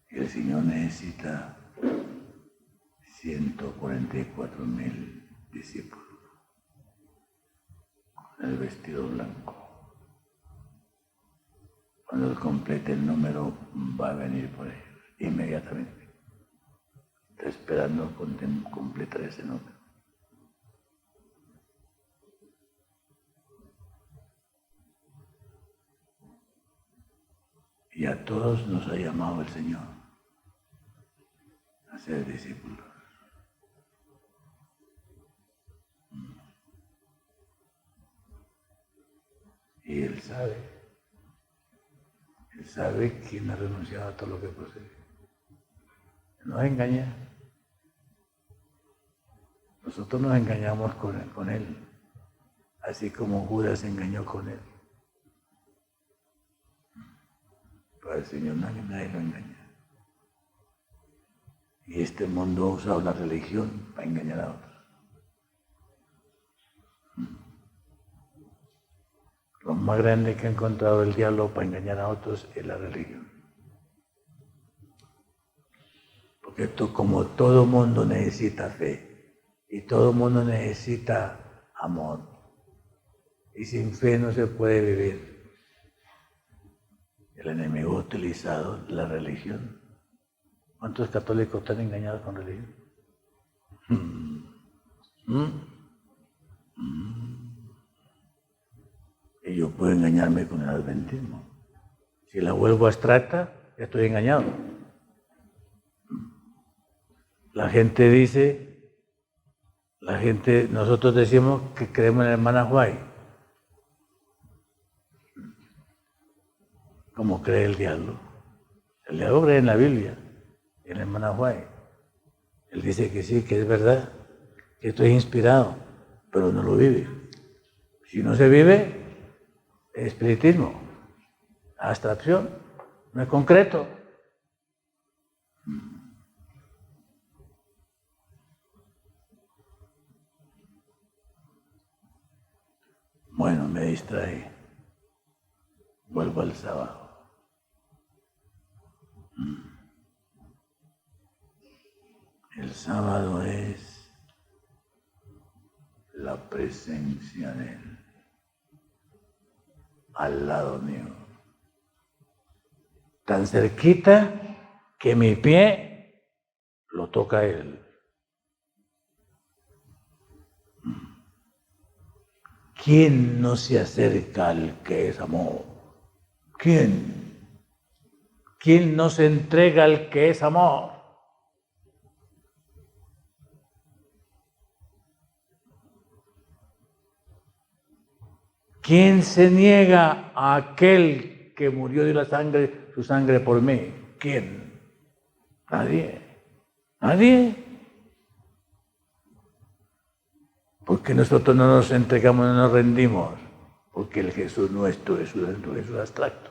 El Señor necesita 144,000 discípulos con el vestido blanco. Cuando él complete el número, va a venir por ellos inmediatamente. Está esperando completar ese número. Y a todos nos ha llamado el Señor a ser discípulos. Y Él sabe quién ha renunciado a todo lo que posee. Nos engaña. Nosotros nos engañamos con Él, así como Judas se engañó con Él. Pero al Señor nadie lo engaña. Y este mundo ha usado la religión para engañar a otros. más grande que ha encontrado el diablo para engañar a otros es la religión. Porque como todo mundo necesita fe y todo mundo necesita amor, y sin fe no se puede vivir. El enemigo ha utilizado la religión. ¿Cuántos católicos están engañados con religión? Y yo puedo engañarme con el adventismo. Si la vuelvo abstracta, estoy engañado. Nosotros decimos que creemos en la hermana White. ¿Cómo cree el diablo? El diablo cree en la Biblia, en la hermana White. Él dice que sí, que es verdad, que esto es inspirado, pero no lo vive. Si no se vive, es espiritismo, abstracción, no es concreto. Bueno, me distraí. Vuelvo al sábado. El sábado es la presencia de Él al lado mío. Tan cerquita que mi pie lo toca Él. ¿Quién no se acerca al que es amor? ¿Quién? ¿Quién no se entrega al que es amor? ¿Quién se niega a aquel que murió de su sangre por mí? ¿Quién? Nadie. Nadie. Porque nosotros no nos entregamos, no nos rendimos, porque el Jesús nuestro es un Jesús abstracto.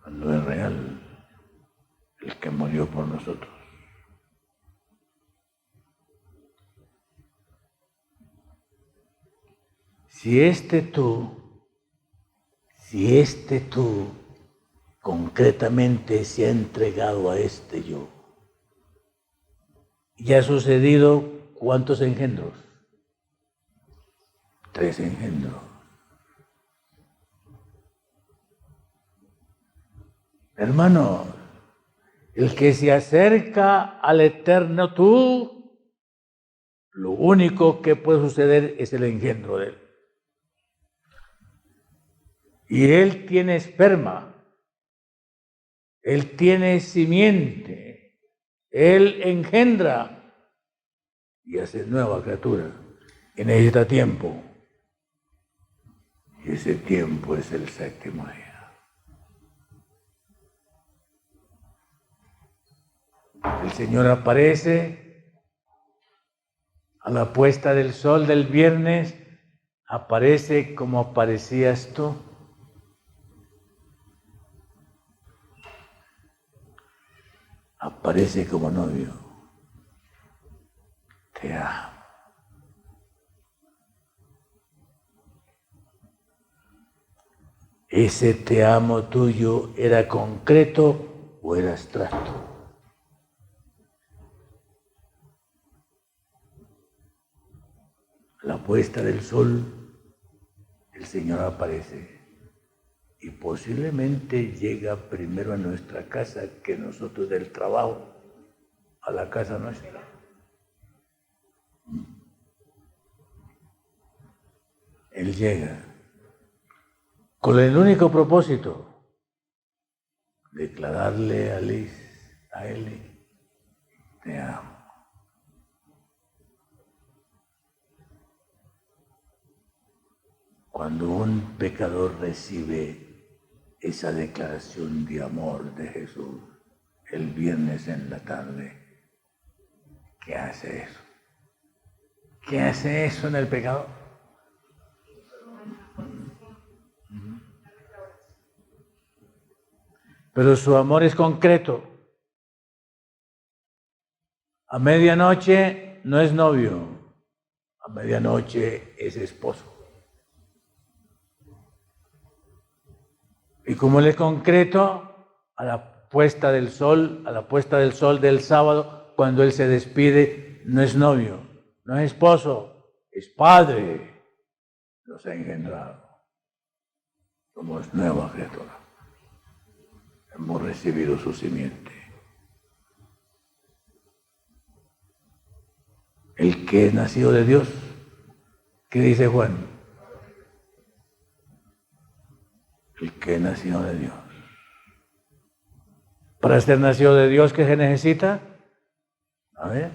Cuando es real, el que murió por nosotros. Si este tú concretamente se ha entregado a este yo, ya ha sucedido ¿cuántos engendros? 3 engendros. Hermano, el que se acerca al eterno tú, lo único que puede suceder es el engendro de él. Y él tiene esperma, él tiene simiente, él engendra y hace nueva criatura. Y necesita tiempo. Y ese tiempo es el 7º día. El Señor aparece a la puesta del sol del viernes, aparece como aparecías tú. Aparece como novio. Te amo. ¿Ese te amo tuyo era concreto o era abstracto? A la puesta del sol, el Señor aparece y posiblemente llega primero a nuestra casa que nosotros del trabajo a la casa nuestra. Él llega con el único propósito de declararle a Eli, te amo. Cuando un pecador recibe esa declaración de amor de Jesús el viernes en la tarde, ¿qué hace eso? ¿Qué hace eso en el pecador? Pero su amor es concreto. A medianoche no es novio. a medianoche es esposo. Y como él es concreto, a la puesta del sol del sábado, cuando él se despide, no es novio, no es esposo, es padre. Nos ha engendrado. Somos nueva criatura. Hemos recibido su simiente. El que es nacido de Dios, ¿qué dice Juan? El que es nacido de Dios. Para ser nacido de Dios, ¿qué se necesita? A ver.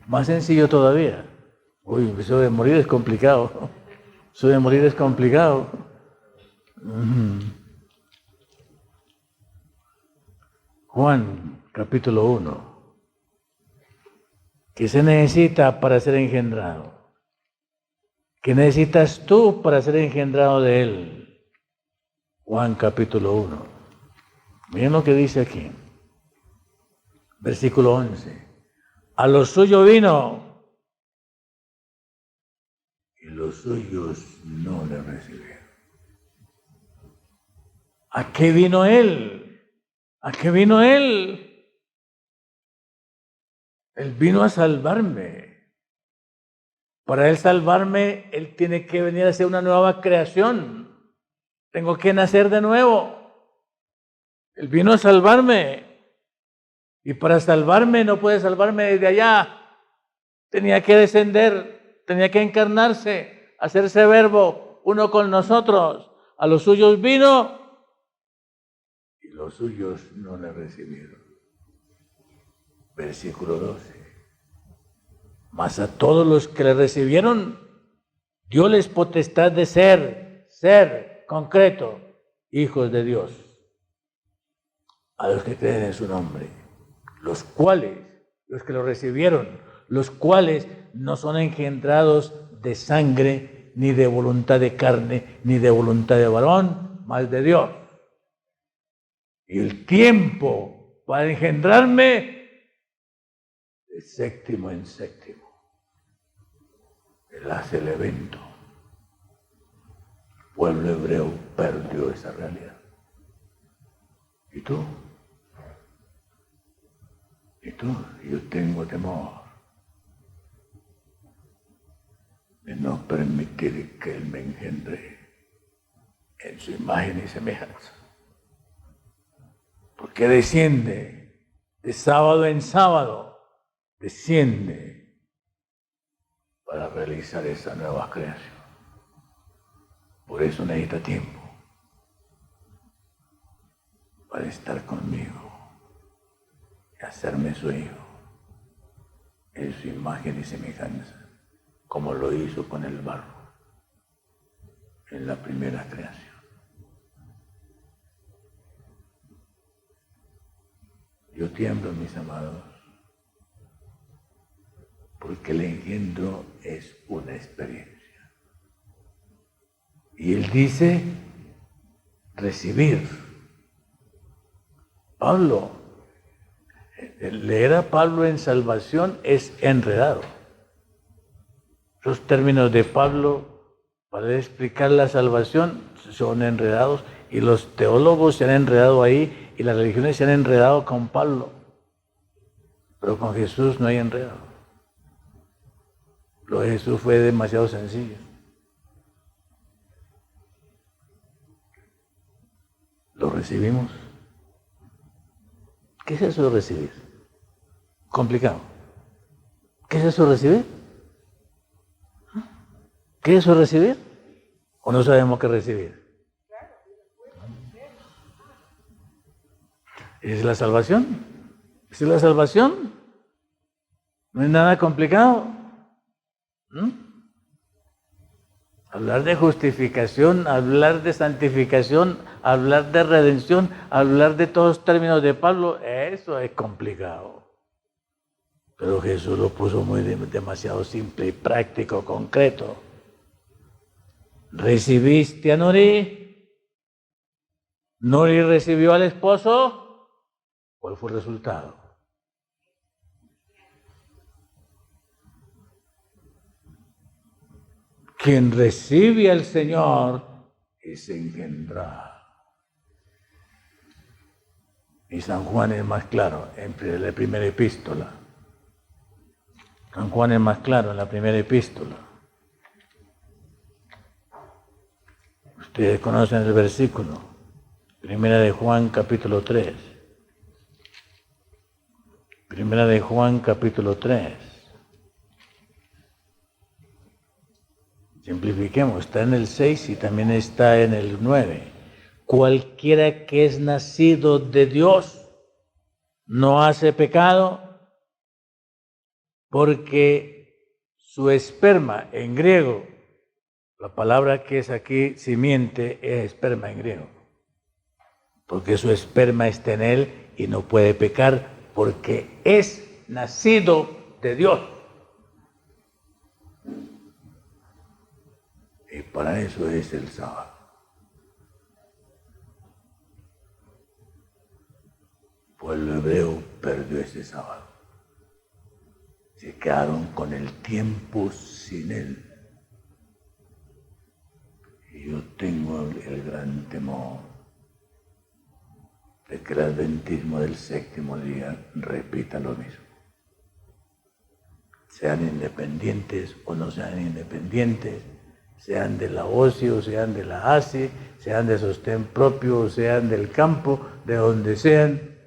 Más sencillo todavía. Uy, eso de morir es complicado. Eso de morir es complicado. Juan, capítulo 1. ¿Qué se necesita para ser engendrado? ¿Qué necesitas tú para ser engendrado de Él? Juan, capítulo 1. Miren lo que dice aquí. Versículo 11. A lo suyo vino, y los suyos no le recibieron. ¿A qué vino Él? ¿A qué vino Él? Él vino a salvarme. Para Él salvarme, Él tiene que venir a ser una nueva creación. Tengo que nacer de nuevo. Él vino a salvarme. Y para salvarme, no puede salvarme desde allá. Tenía que descender, tenía que encarnarse, hacerse verbo, uno con nosotros. A los suyos vino y los suyos no le recibieron. Versículo 12. Mas a todos los que le recibieron, dióles potestad de ser concreto, hijos de Dios. A los que creen en su nombre, los que lo recibieron, los cuales no son engendrados de sangre, ni de voluntad de carne, ni de voluntad de varón, mas de Dios. Y el tiempo para engendrarme, de séptimo en séptimo. Él hace el evento. El pueblo hebreo perdió esa realidad. ¿Y tú? Yo tengo temor de no permitir que Él me engendre en su imagen y semejanza. Porque desciende de sábado en sábado, desciende para realizar esa nueva creación. Por eso necesita tiempo para estar conmigo y hacerme su hijo en su imagen y semejanza, como lo hizo con el barro en la primera creación. Yo tiemblo, mis amados, porque el engendro es una experiencia. Y él dice recibir. Pablo, leer a Pablo en salvación es enredado. Los términos de Pablo para explicar la salvación son enredados y los teólogos se han enredado ahí y las religiones se han enredado con Pablo. Pero con Jesús no hay enredado. Lo de Jesús fue demasiado sencillo. ¿Lo recibimos? ¿Qué es eso de recibir? Complicado. ¿Qué es eso de recibir? ¿Qué es eso de recibir? ¿O no sabemos qué recibir? ¿Es la salvación? ¿Es la salvación? No es nada complicado. Hablar de justificación, hablar de santificación, hablar de redención, hablar de todos los términos de Pablo, eso es complicado. Pero Jesús lo puso demasiado simple y práctico, concreto. ¿Recibiste a Nuri? ¿Nuri recibió al esposo? ¿Cuál fue el resultado? Quien recibe al Señor es engendrado. Y San Juan es más claro en la primera epístola. San Juan es más claro en la primera epístola. Ustedes conocen el versículo. Primera de Juan, capítulo 3. Primera de Juan, capítulo 3. Simplifiquemos, está en el 6 y también está en el 9. Cualquiera que es nacido de Dios no hace pecado, porque su esperma en griego, la palabra que es aquí simiente es esperma en griego, porque su esperma está en él y no puede pecar porque es nacido de Dios. Y para eso es el sábado. El pueblo hebreo perdió ese sábado. Se quedaron con el tiempo sin él. Y yo tengo el gran temor de que el adventismo del séptimo día repita lo mismo. Sean independientes o no sean independientes, sean de la OSI o sean de la ASI, sean de sostén propio o sean del campo, de donde sean,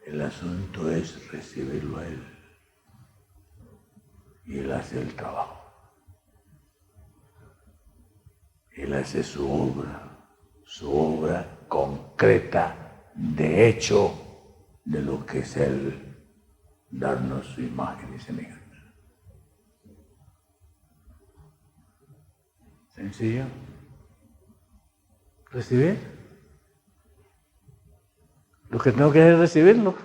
el asunto es recibirlo a él. Y él hace el trabajo. Él hace su obra concreta, de hecho, de lo que es él, darnos su imagen y semejanza. Sencillo. Recibir. Lo que tengo que hacer es recibirlo.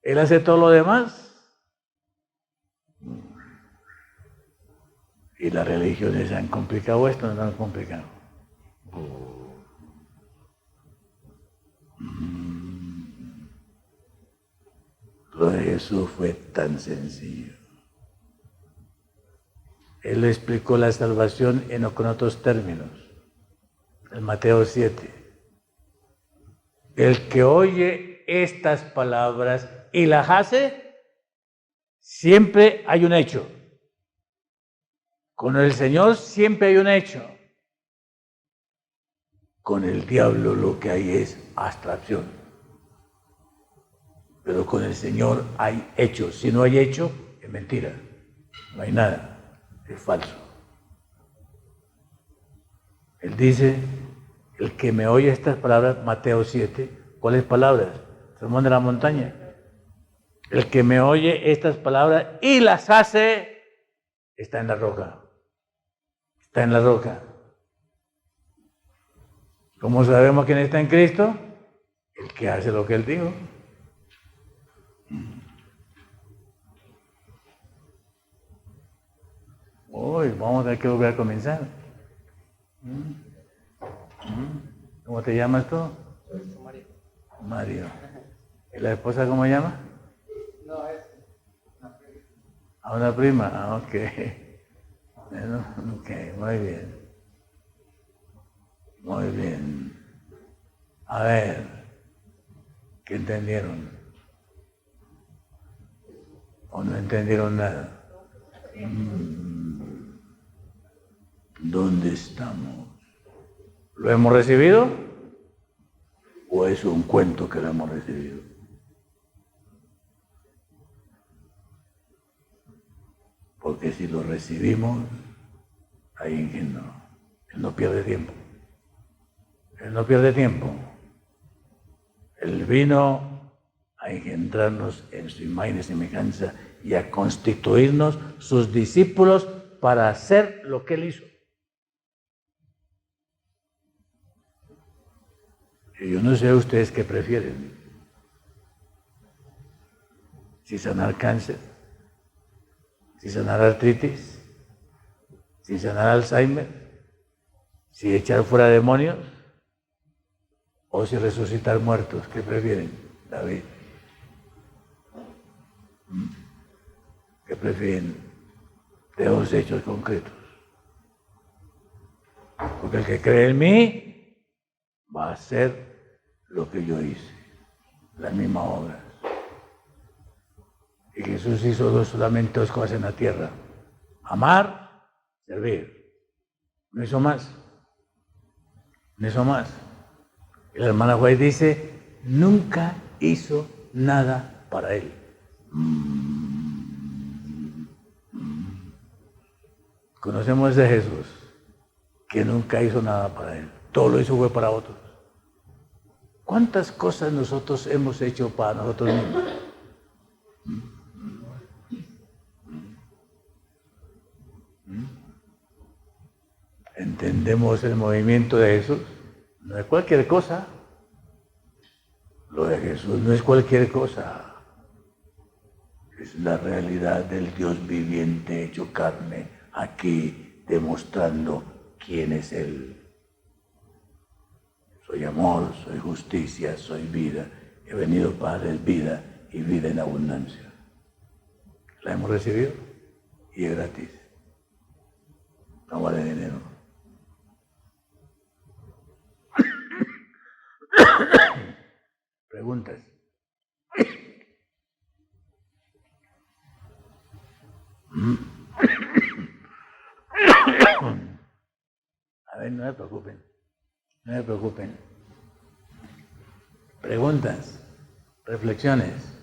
Él hace todo lo demás. Y las religiones han complicado esto, no han complicado. Lo de Jesús fue tan sencillo. Él explicó la salvación con otros términos. En Mateo 7. El que oye estas palabras y las hace, siempre hay un hecho. Con el Señor siempre hay un hecho. Con el diablo lo que hay es abstracción. Pero con el Señor hay hecho. Si no hay hecho, es mentira. No hay nada. Es falso. Él dice, el que me oye estas palabras, Mateo 7, ¿cuáles palabras? Sermón de la montaña. El que me oye estas palabras y las hace, está en la roca. Está en la roca. ¿Cómo sabemos quién está en Cristo? El que hace lo que Él dijo. Hoy vamos a tener que volver a comenzar. ¿Cómo te llamas tú? Mario. Mario. ¿Y la esposa cómo se llama? No, es una prima. A una prima. Ah, ok. Bueno, ok, muy bien. Muy bien. A ver, ¿qué entendieron? ¿O no entendieron nada? ¿Dónde estamos? ¿Lo hemos recibido? ¿O es un cuento que lo hemos recibido? Porque si lo recibimos, hay ingenio. Él no pierde tiempo. Él no pierde tiempo. Él vino a engendrarnos en su imagen y semejanza y a constituirnos sus discípulos para hacer lo que Él hizo. Y yo no sé ustedes qué prefieren. Si sanar cáncer, si sanar artritis, si sanar Alzheimer, si echar fuera demonios, o si resucitar muertos. ¿Qué prefieren, David? ¿Qué prefieren de los hechos concretos? Porque el que cree en mí va a hacer lo que yo hice, la misma obra. Y Jesús hizo solamente dos cosas en la tierra: amar, servir. No hizo más. No hizo más. Y la hermana White dice, nunca hizo nada para él. Conocemos de Jesús que nunca hizo nada para él. Todo lo hizo fue para otros. ¿Cuántas cosas nosotros hemos hecho para nosotros mismos? ¿Entendemos el movimiento de Jesús? No es cualquier cosa. Lo de Jesús no es cualquier cosa. Es la realidad del Dios viviente hecho carne, aquí demostrando quién es Él. Soy amor, soy justicia, soy vida. He venido para dar vida y vida en abundancia. La hemos recibido y es gratis. No vale dinero. Preguntas. A ver, no me preocupen. No me preocupen. Preguntas, reflexiones.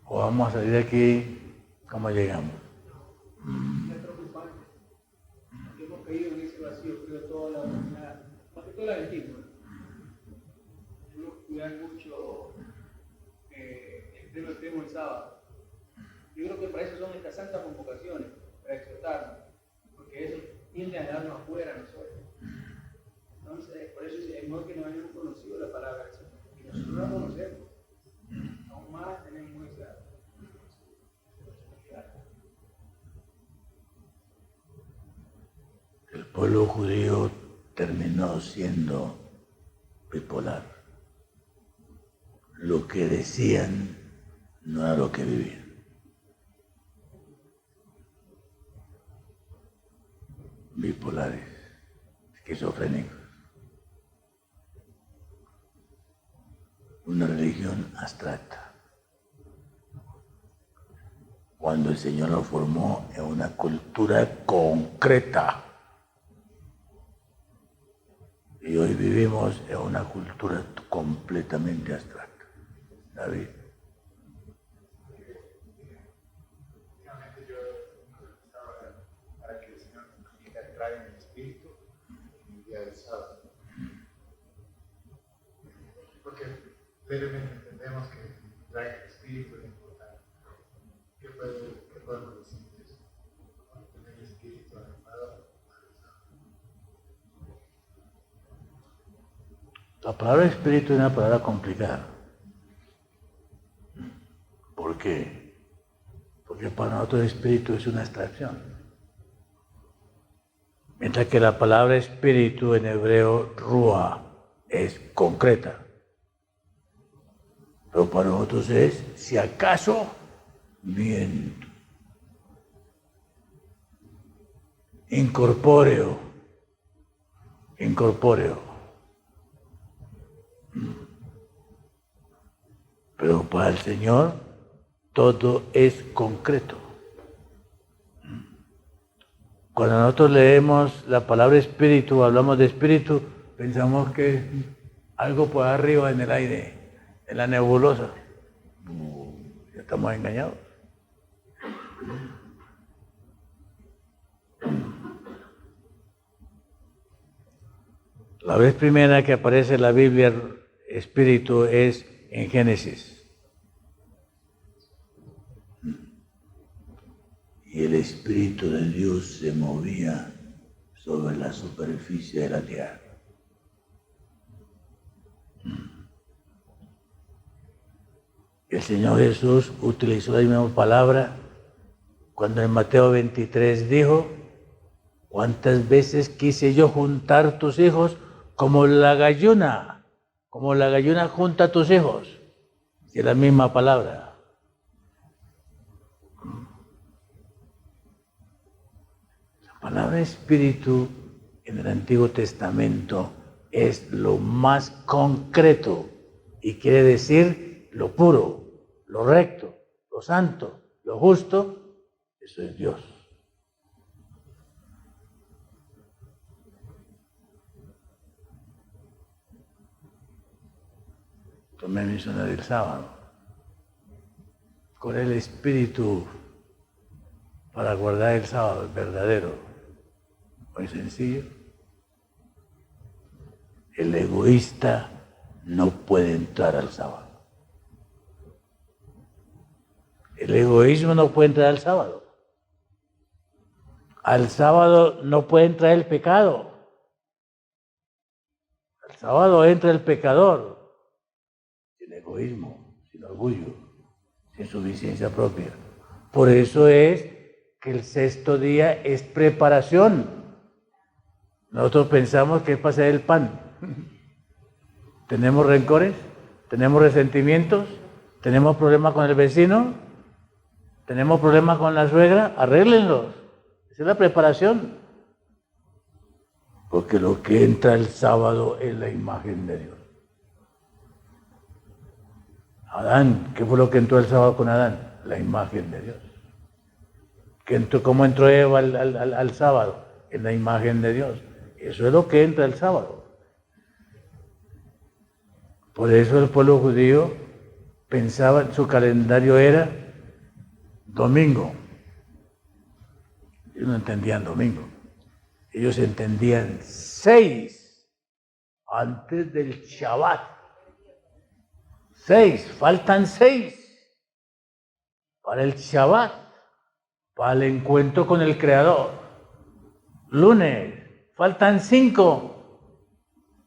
O vamos a salir de aquí como llegamos. Es preocupante. Porque hemos caído en ese vacío, creo, toda la humanidad, más que toda la Argentina. Tenemos que cuidar mucho el pleno extremo el sábado. Yo creo que para eso son estas santas convocaciones, para exhortarnos, porque eso tiende a darnos afuera a nosotros. Entonces, por eso es mejor que no hayamos conocido la palabra del Señor. Y nosotros la conocemos. Aún más tenemos esa. El pueblo judío terminó siendo bipolar. Lo que decían no era lo que vivían. Bipolares, esquizofrénicos. Una religión abstracta. Cuando el Señor lo formó en una cultura concreta. Y hoy vivimos en una cultura completamente abstracta. David. Yo estaba para que el Señor nos permita entrar en el Espíritu en el día del sábado. Porque levemente entendemos que entrar en el Espíritu es importante. ¿Qué podemos decir de eso? Tener el Espíritu adecuado. La palabra espíritu es una palabra complicada. ¿Por qué? Porque para nosotros espíritu es una abstracción. Mientras que la palabra espíritu en hebreo, ruah, es concreta. Pero para nosotros es, si acaso, viento. Incorpóreo. Pero para el Señor todo es concreto. Cuando nosotros leemos la palabra espíritu, hablamos de espíritu, pensamos que es algo por arriba en el aire, en la nebulosa. Ya estamos engañados. La vez primera que aparece en la Biblia espíritu es en Génesis. Y el Espíritu de Dios se movía sobre la superficie de la tierra. El Señor Jesús utilizó la misma palabra cuando en Mateo 23 dijo: ¿cuántas veces quise yo juntar tus hijos como la gallina junta a tus hijos? Es la misma palabra. palabra espíritu en el Antiguo Testamento es lo más concreto y quiere decir lo puro, lo recto, lo santo, lo justo. Eso es Dios. Tomé mi zona del sábado. ¿Cuál es el espíritu para guardar el sábado? El verdadero. Muy sencillo. El egoísta no puede entrar al sábado. El egoísmo no puede entrar al sábado. Al sábado no puede entrar el pecado. Al sábado entra el pecador. Sin egoísmo, sin orgullo, sin suficiencia propia. Por eso es que el sexto día es preparación. Nosotros pensamos que es para hacer el pan. ¿Tenemos rencores? ¿Tenemos resentimientos? ¿Tenemos problemas con el vecino? ¿Tenemos problemas con la suegra? Arréglenlos. Esa es la preparación. Porque lo que entra el sábado es la imagen de Dios. Adán, ¿qué fue lo que entró el sábado con Adán? La imagen de Dios. ¿Cómo entró Eva al sábado? En la imagen de Dios. Eso es lo que entra el sábado. Por eso el pueblo judío pensaba, su calendario era domingo. Ellos no entendían domingo. Ellos entendían 6 antes del Shabbat. 6, faltan 6 para el Shabbat, para el encuentro con el Creador. Lunes, faltan 5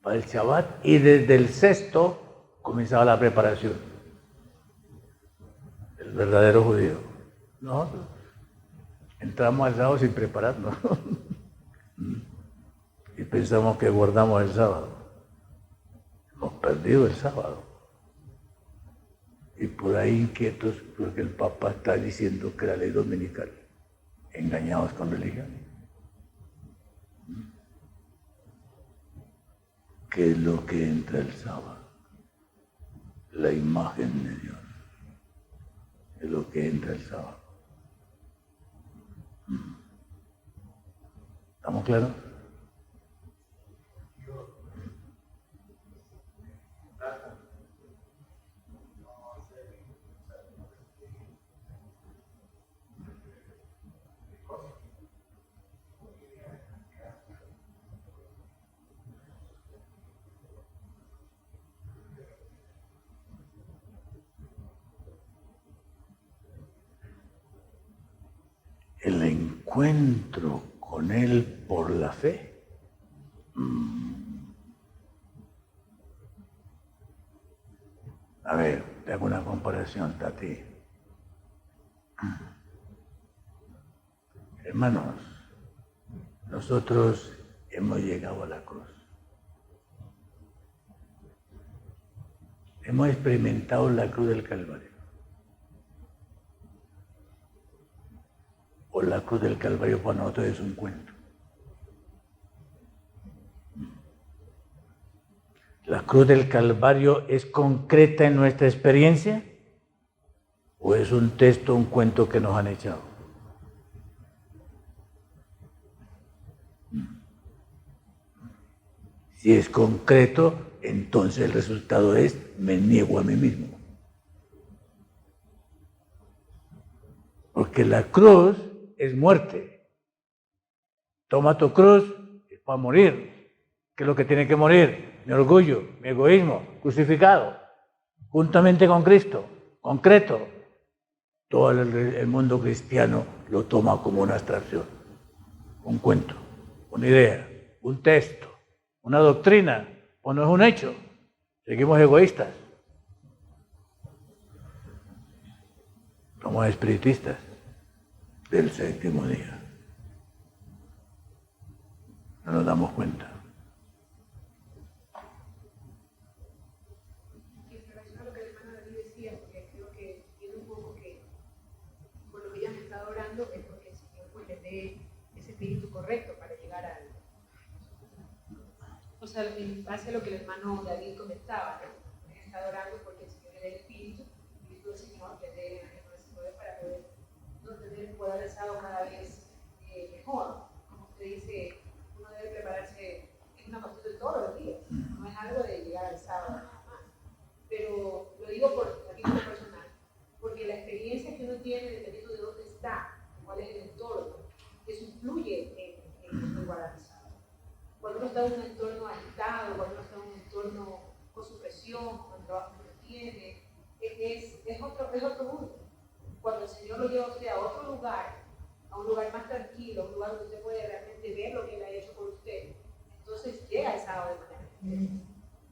para el Shabbat y desde el sexto comenzaba la preparación. El verdadero judío. Nosotros entramos al sábado sin prepararnos y pensamos que guardamos el sábado. Hemos perdido el sábado. Y por ahí inquietos porque el Papa está diciendo que la ley dominical, engañados con religión. ¿Qué es lo que entra el sábado? La imagen de Dios. Es lo que entra el sábado. ¿Estamos claros? El encuentro con Él por la fe. A ver, te hago una comparación, Tati. Hermanos, nosotros hemos llegado a la cruz. Hemos experimentado la cruz del Calvario. O la cruz del Calvario para nosotros es un cuento. ¿La cruz del Calvario es concreta en nuestra experiencia? ¿O es un texto, un cuento que nos han echado? Si es concreto, entonces el resultado es, me niego a mí mismo. Porque la cruz es muerte. Toma tu cruz, es para morir. ¿Qué es lo que tiene que morir? Mi orgullo, mi egoísmo, crucificado, juntamente con Cristo, concreto. Todo el mundo cristiano lo toma como una abstracción, un cuento, una idea, un texto, una doctrina, o no es un hecho. Seguimos egoístas. Somos espiritistas del séptimo día. No nos damos cuenta. Y en relación a lo que el hermano David decía, porque creo que tiene un poco que, por lo que ella me está orando, es porque el Señor pues les dé ese espíritu correcto para llegar al... O sea, en base a lo que el hermano David comentaba, ¿no? He estado orando porque el Señor es el Espíritu del Señor que dé en nuestro poder para poder tener poder alzado cada vez mejor. Como usted dice, uno debe prepararse, es una cuestión de todos los días, no es algo de llegar al sábado nada más. Pero lo digo por a título personal, porque la experiencia que uno tiene dependiendo de dónde está, cuál es el entorno, eso influye en el guardar el sábado. Cuando uno está en un entorno agitado, cuando uno está en un entorno con su presión, con el trabajo que uno tiene, es otro mundo. Cuando el Señor lo lleva a usted a otro lugar, a un lugar más tranquilo, a un lugar donde usted puede realmente ver lo que Él ha hecho por usted, entonces llega el sábado de manera diferente.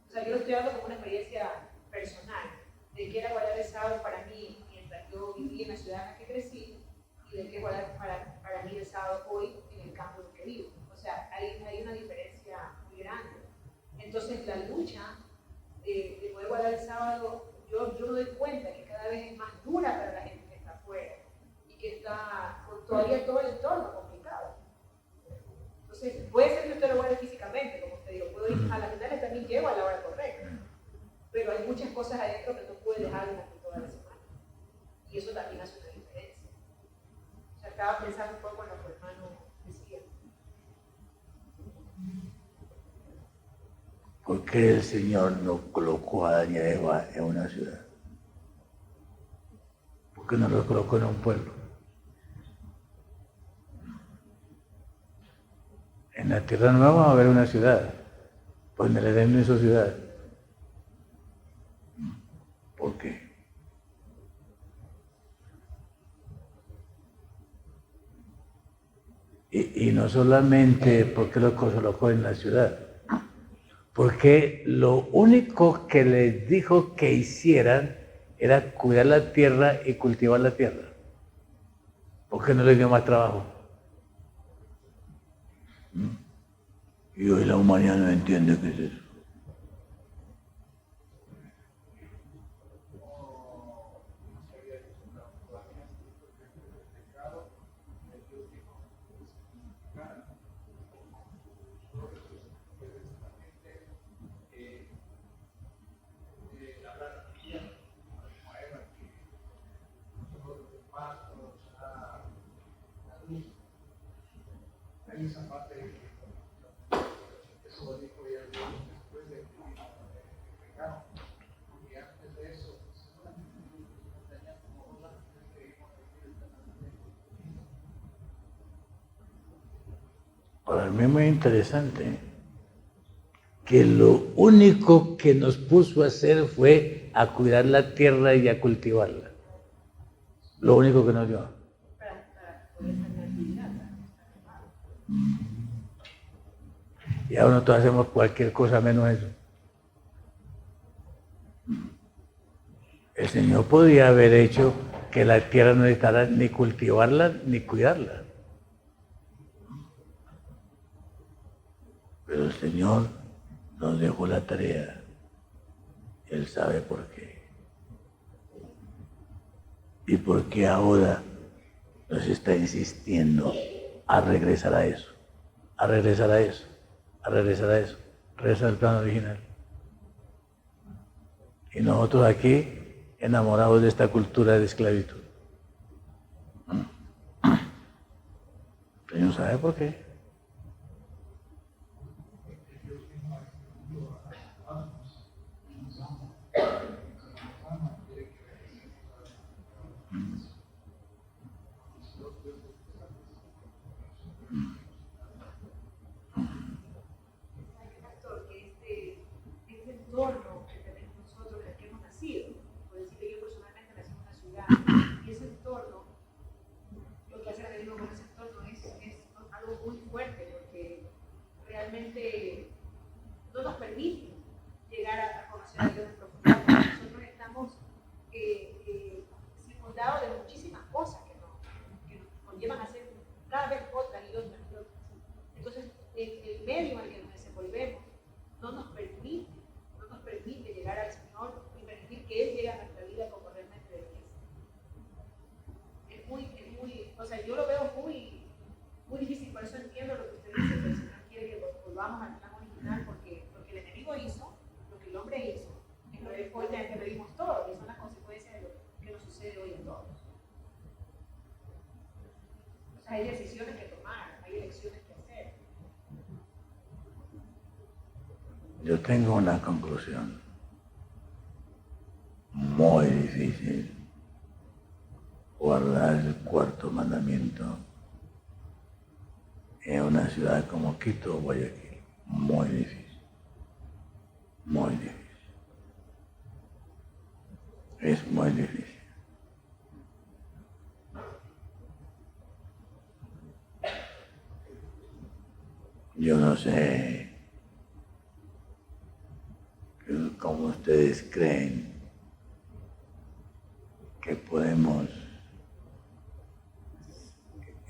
O sea, yo lo estoy dando como una experiencia personal, de que era guardar el sábado para mí mientras yo viví en la ciudad en la que crecí, y de que es guardar para mí el sábado hoy en el campo en el que vivo. O sea, hay una diferencia muy grande. Entonces, la lucha de poder guardar el sábado, yo me doy cuenta que cada vez es más dura para la gente que está afuera y que está con todavía todo el entorno complicado. Entonces, puede ser que usted lo guarde físicamente, como usted dijo, puedo ir a las finales también llego a la hora correcta, pero hay muchas cosas adentro que no puede dejar durante toda la semana. Y eso también hace una diferencia. O sea, estaba pensando un poco en lo que el hermano decía. ¿Por qué el Señor no colocó a Adán y a Eva en una ciudad? ¿Por qué no los colocó en un pueblo? En la tierra nueva va a haber una ciudad, pues en el Edén no hizo ciudad. ¿Por qué? Y no solamente porque los colocó en la ciudad, porque lo único que les dijo que hicieran era cuidar la tierra y cultivar la tierra. ¿Por qué no les dio más trabajo? Y hoy la humanidad no entiende qué es eso. Hay esa parte de que eso lo dijo ya después de pecado, y antes de eso, Para mí es muy interesante que lo único que nos puso a hacer fue a cuidar la tierra y a cultivarla. Lo único que nos dio. Y ahora nosotros hacemos cualquier cosa menos eso. El Señor podría haber hecho que la tierra no necesitara ni cultivarla ni cuidarla. Pero el Señor nos dejó la tarea. Él sabe por qué. Y por qué ahora nos está insistiendo a regresar a eso, a regresar a eso, a regresar a eso, regresar al plano original. Y nosotros aquí, enamorados de esta cultura de esclavitud. El Señor sabe por qué. Este entorno que tenemos nosotros, en el que hemos nacido, por decir que yo personalmente nací en una ciudad, y ese entorno, lo que hace la Biblia con ese entorno es algo muy fuerte, porque realmente no nos permite llegar a conocer a Dios en profundidad. Nosotros estamos circundados de muchísimas cosas que nos conllevan a hacer cada vez otras y otras y otras. Entonces, el medio en el que nos desenvolvemos no nos permite llegar al Señor y permitir que Él llegue a nuestra vida como realmente debería ser. Es muy, o sea, yo lo veo muy, muy difícil, por eso entiendo lo Yo tengo una conclusión muy difícil. Guardar el cuarto mandamiento en una ciudad como Quito o Guayaquil. Muy difícil. Muy difícil. Es muy difícil. Yo no sé cómo ustedes creen que podemos.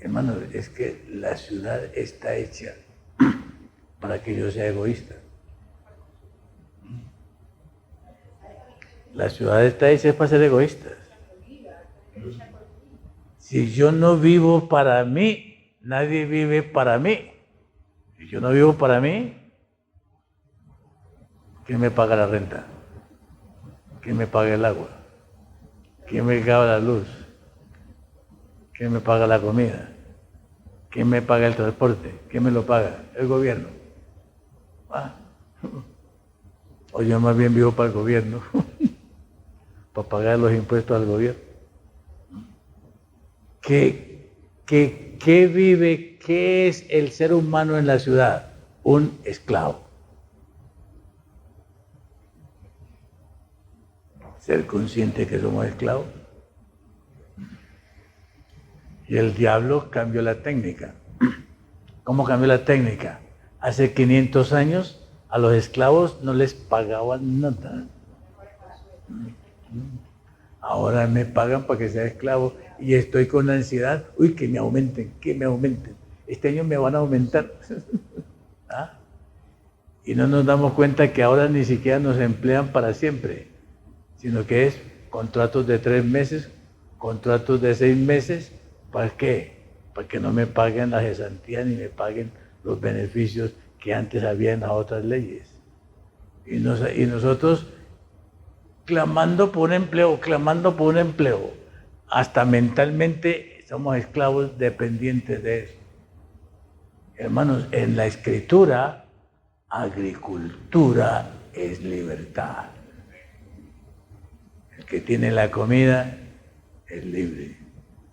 Hermano, es que la ciudad está hecha para que yo sea egoísta. La ciudad está hecha para ser egoístas. Si yo no vivo para mí, nadie vive para mí. Si yo no vivo para mí, ¿quién me paga la renta? ¿Quién me paga el agua? ¿Quién me paga la luz? ¿Quién me paga la comida? ¿Quién me paga el transporte? ¿Quién me lo paga? El gobierno. ¿Ah? O yo más bien vivo para el gobierno, para pagar los impuestos al gobierno. ¿Qué vive? ¿Qué es el ser humano en la ciudad? Un esclavo. Ser consciente que somos esclavos. Y el diablo cambió la técnica. ¿Cómo cambió la técnica? Hace 500 años a los esclavos no les pagaban nada. Ahora me pagan para que sea esclavo y estoy con la ansiedad. Uy, que me aumenten, que me aumenten. Este año me van a aumentar. ¿Ah? Y no nos damos cuenta que ahora ni siquiera nos emplean para siempre, sino que es contratos de 3 meses, contratos de 6 meses. ¿Para qué? Para que no me paguen la cesantía ni me paguen los beneficios que antes había en las otras leyes. Y nosotros clamando por un empleo, hasta mentalmente somos esclavos dependientes de eso. Hermanos, en la Escritura, agricultura es libertad. El que tiene la comida es libre.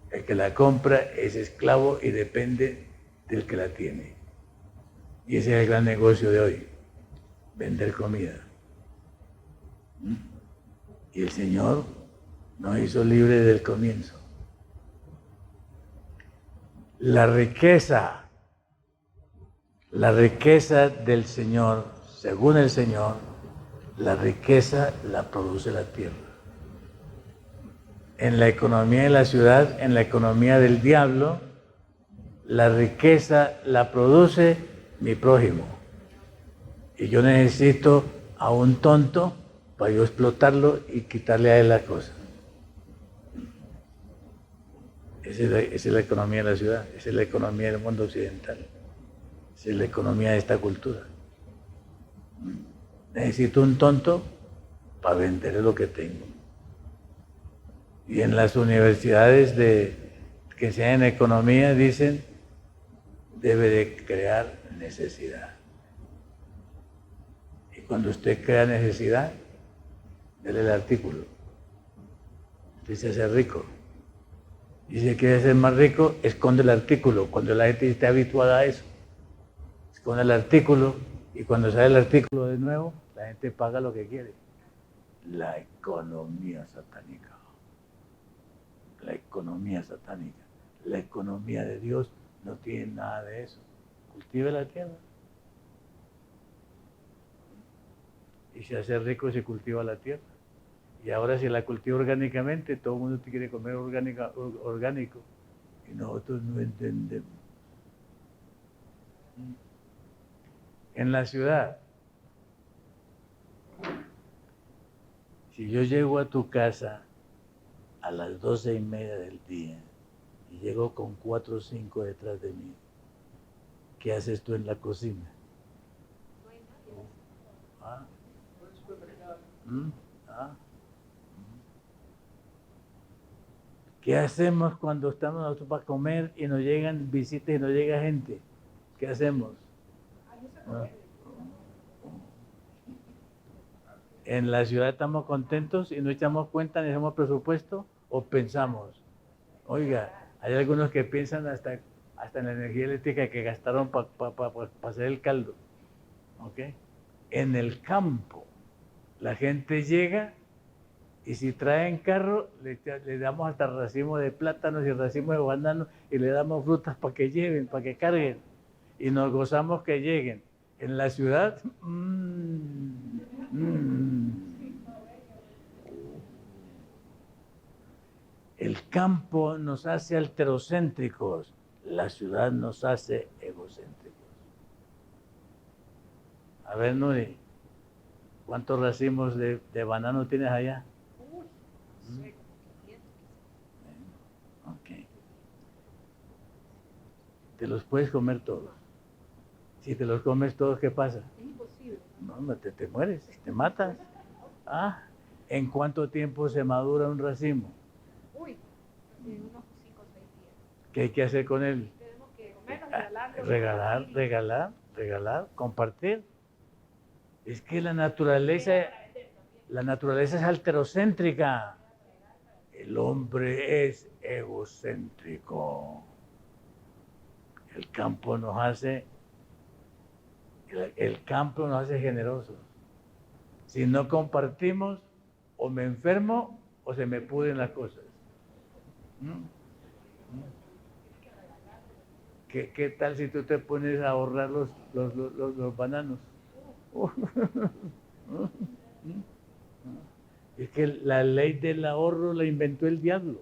El que la compra es esclavo y depende del que la tiene. Y ese es el gran negocio de hoy, vender comida. Y el Señor nos hizo libres desde el comienzo. La riqueza del Señor, según el Señor, la riqueza la produce la tierra. En la economía de la ciudad, en la economía del diablo, la riqueza la produce mi prójimo. Y yo necesito a un tonto para yo explotarlo y quitarle a él la cosa. Esa es la economía de la ciudad, esa es la economía del mundo occidental, esa es la economía de esta cultura. Necesito un tonto para venderle lo que tengo. Y en las universidades que enseñan economía dicen, debe de crear necesidad. Y cuando usted crea necesidad, dele el artículo. Usted se hace rico. Y si quiere ser más rico, esconde el artículo. Cuando la gente esté habituada a eso, esconde el artículo y cuando sale el artículo de nuevo, la gente paga lo que quiere. La economía satánica. La economía satánica. La economía de Dios no tiene nada de eso. Cultive la tierra. Y se hace rico si cultiva la tierra. Y ahora si la cultiva orgánicamente, todo el mundo quiere comer orgánico. Y nosotros no entendemos. En la ciudad, si yo llego a tu casa a las 12:30 del día y llego con 4 o 5 detrás de mí, ¿qué haces tú en la cocina? No hay nadie. ¿Ah? Por el supermercado. ¿Ah? ¿Qué hacemos cuando estamos nosotros para comer y nos llegan visitas y nos llega gente? ¿Qué hacemos? Ay, eso es En la ciudad estamos contentos y no echamos cuenta ni hacemos presupuesto o pensamos. Oiga, hay algunos que piensan hasta en la energía eléctrica que gastaron para hacer el caldo. ¿Ok? En el campo, la gente llega y si traen carro, le damos hasta racimo de plátanos y racimo de bananos y le damos frutas para que lleven, para que carguen. Y nos gozamos que lleguen. En la ciudad, el campo nos hace alterocéntricos, la ciudad nos hace egocéntricos. A ver, Nuri, ¿cuántos racimos de banano tienes allá? Ok. Te los puedes comer todos. Si te los comes todos, ¿qué pasa? Es imposible. No, te mueres, te matas. Ah, ¿en cuánto tiempo se madura un racimo? Uy, en unos 5 o 6 días. ¿Qué hay que hacer con él? Tenemos que comerlos, Regalar, compartir. Es que la naturaleza es alterocéntrica. El hombre es egocéntrico. El campo nos hace generosos. Si no compartimos, o me enfermo o se me pudren las cosas. ¿Qué tal si tú te pones a ahorrar los bananos? Es que la ley del ahorro la inventó el diablo.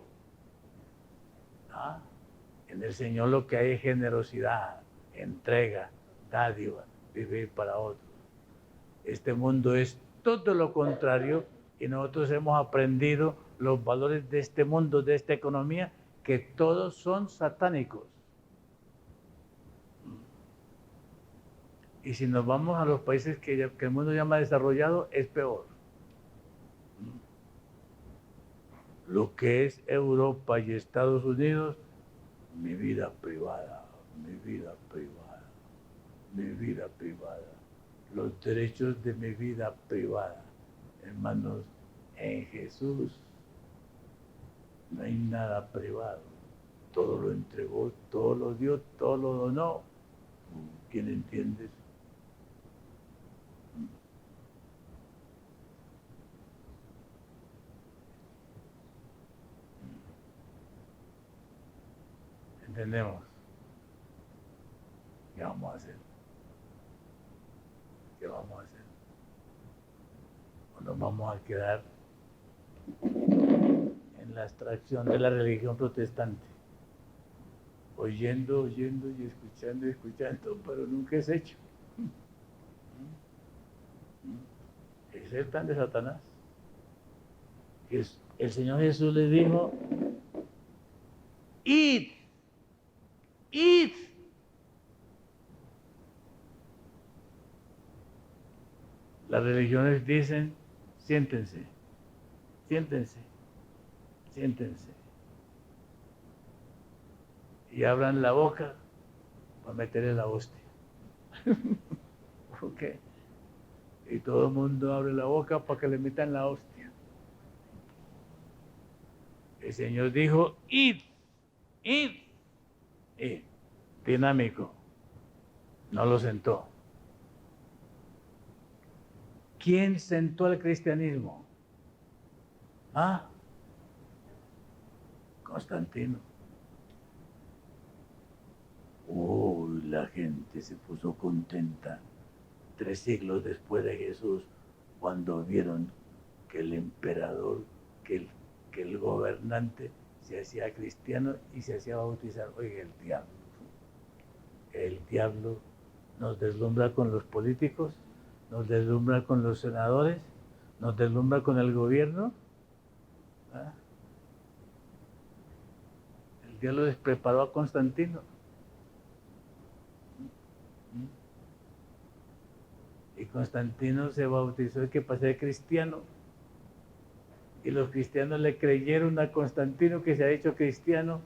En el Señor lo que hay es generosidad, entrega, dádiva, vivir para otros. Este mundo es todo lo contrario y nosotros hemos aprendido los valores de este mundo, de esta economía, que todos son satánicos. Y si nos vamos a los países que el mundo llama desarrollado, es peor. Lo que es Europa y Estados Unidos, mi vida privada, los derechos de mi vida privada. Hermanos, en Jesús no hay nada privado. Todo lo entregó, todo lo dio, todo lo donó. ¿Quién entiende eso? ¿Entendemos? ¿Qué vamos a hacer? ¿Qué vamos a hacer? ¿O nos vamos a quedar en la abstracción de la religión protestante? Oyendo y escuchando, pero nunca es hecho. Es el plan de Satanás. El Señor Jesús le dijo, id. Las religiones dicen, siéntense. Y abran la boca para meterle la hostia. ¿Por qué? Y todo el mundo abre la boca para que le metan la hostia. El Señor dijo, id. Dinámico. No lo sentó. ¿Quién sentó al cristianismo? Constantino. La gente se puso contenta 3 siglos después de Jesús, cuando vieron que el emperador, que el gobernante se hacía cristiano y se hacía bautizar. Oiga, el diablo nos deslumbra con los políticos, nos deslumbra con los senadores, nos deslumbra con el gobierno. El diablo despreparó a Constantino. Y Constantino se bautizó que para ser cristiano. Y los cristianos le creyeron a Constantino que se ha hecho cristiano,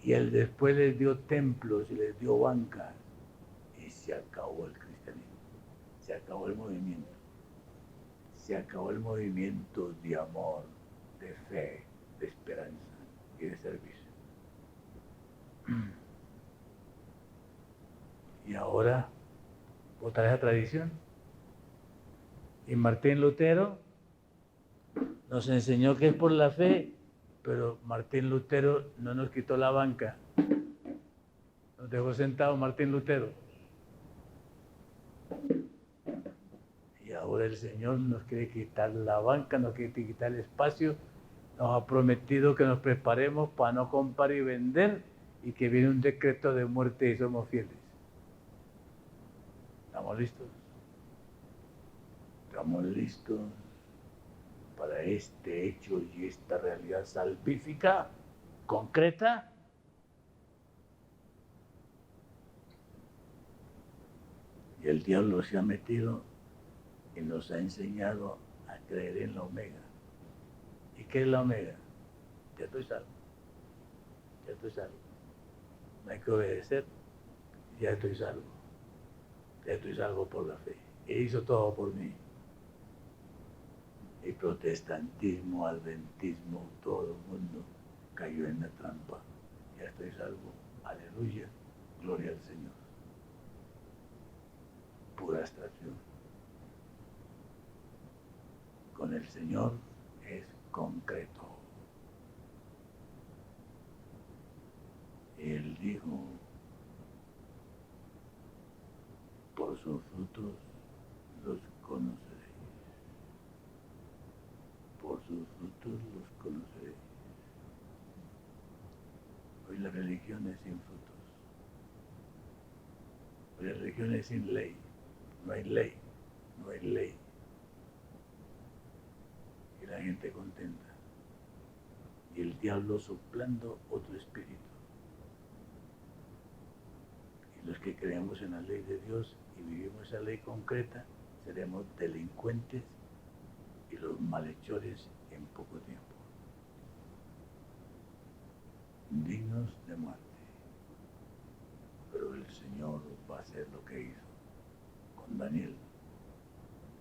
y él después les dio templos y les dio bancas. Y se acabó el cristianismo. Se acabó el movimiento. se acabó el movimiento de amor, de fe, de esperanza y de servicio. Y ahora, otra esa tradición. Y Martín Lutero nos enseñó que es por la fe, pero Martín Lutero no nos quitó la banca. Nos dejó sentados Martín Lutero. Y ahora el Señor nos quiere quitar la banca, nos quiere quitar el espacio. Nos ha prometido que nos preparemos para no comprar y vender y que viene un decreto de muerte y somos fieles. ¿Estamos listos? ¿Estamos listos para este hecho y esta realidad salvífica, concreta? Y el diablo se ha metido y nos ha enseñado a creer en la omega. ¿Y qué es la omega? Ya estoy salvo. Ya estoy salvo. No hay que obedecer. Ya estoy salvo. Ya estoy salvo por la fe. Él hizo todo por mí. El protestantismo, adventismo, todo el mundo cayó en la trampa. Ya estoy salvo. Aleluya. Gloria al Señor. Pura abstracción. Con el Señor es concreto. Él dijo, por sus frutos los conoceréis. Por sus frutos los conoceréis. Hoy la religión es sin frutos. Hoy la religión es sin ley. No hay ley. No hay ley. Y la gente contenta. Y el diablo soplando otro espíritu. Y los que creemos en la ley de Dios y vivimos esa ley concreta, seremos delincuentes y los malhechores en poco tiempo. Dignos de muerte. Pero el Señor va a hacer lo que hizo con Daniel.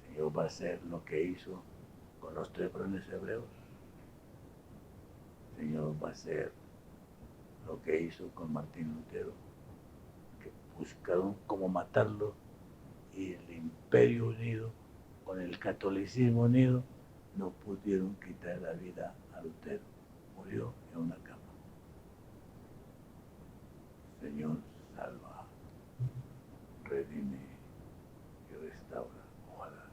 El Señor va a hacer lo que hizo con los 3 varones hebreos. El Señor va a hacer lo que hizo con Martín Lutero, que buscaron cómo matarlo y el imperio unido, con el catolicismo unido, no pudieron quitar la vida a Lutero. Murió en una cama. Señor, salva, redime y restaura. Ojalá.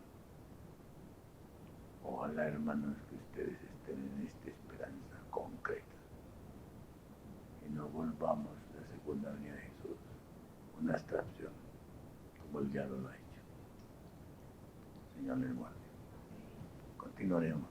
Ojalá, hermanos, que ustedes estén en esta esperanza concreta y no volvamos a la segunda venida de Jesús, una abstracción, como el diablo lo ha hecho. Señor les guarde. Continuaremos.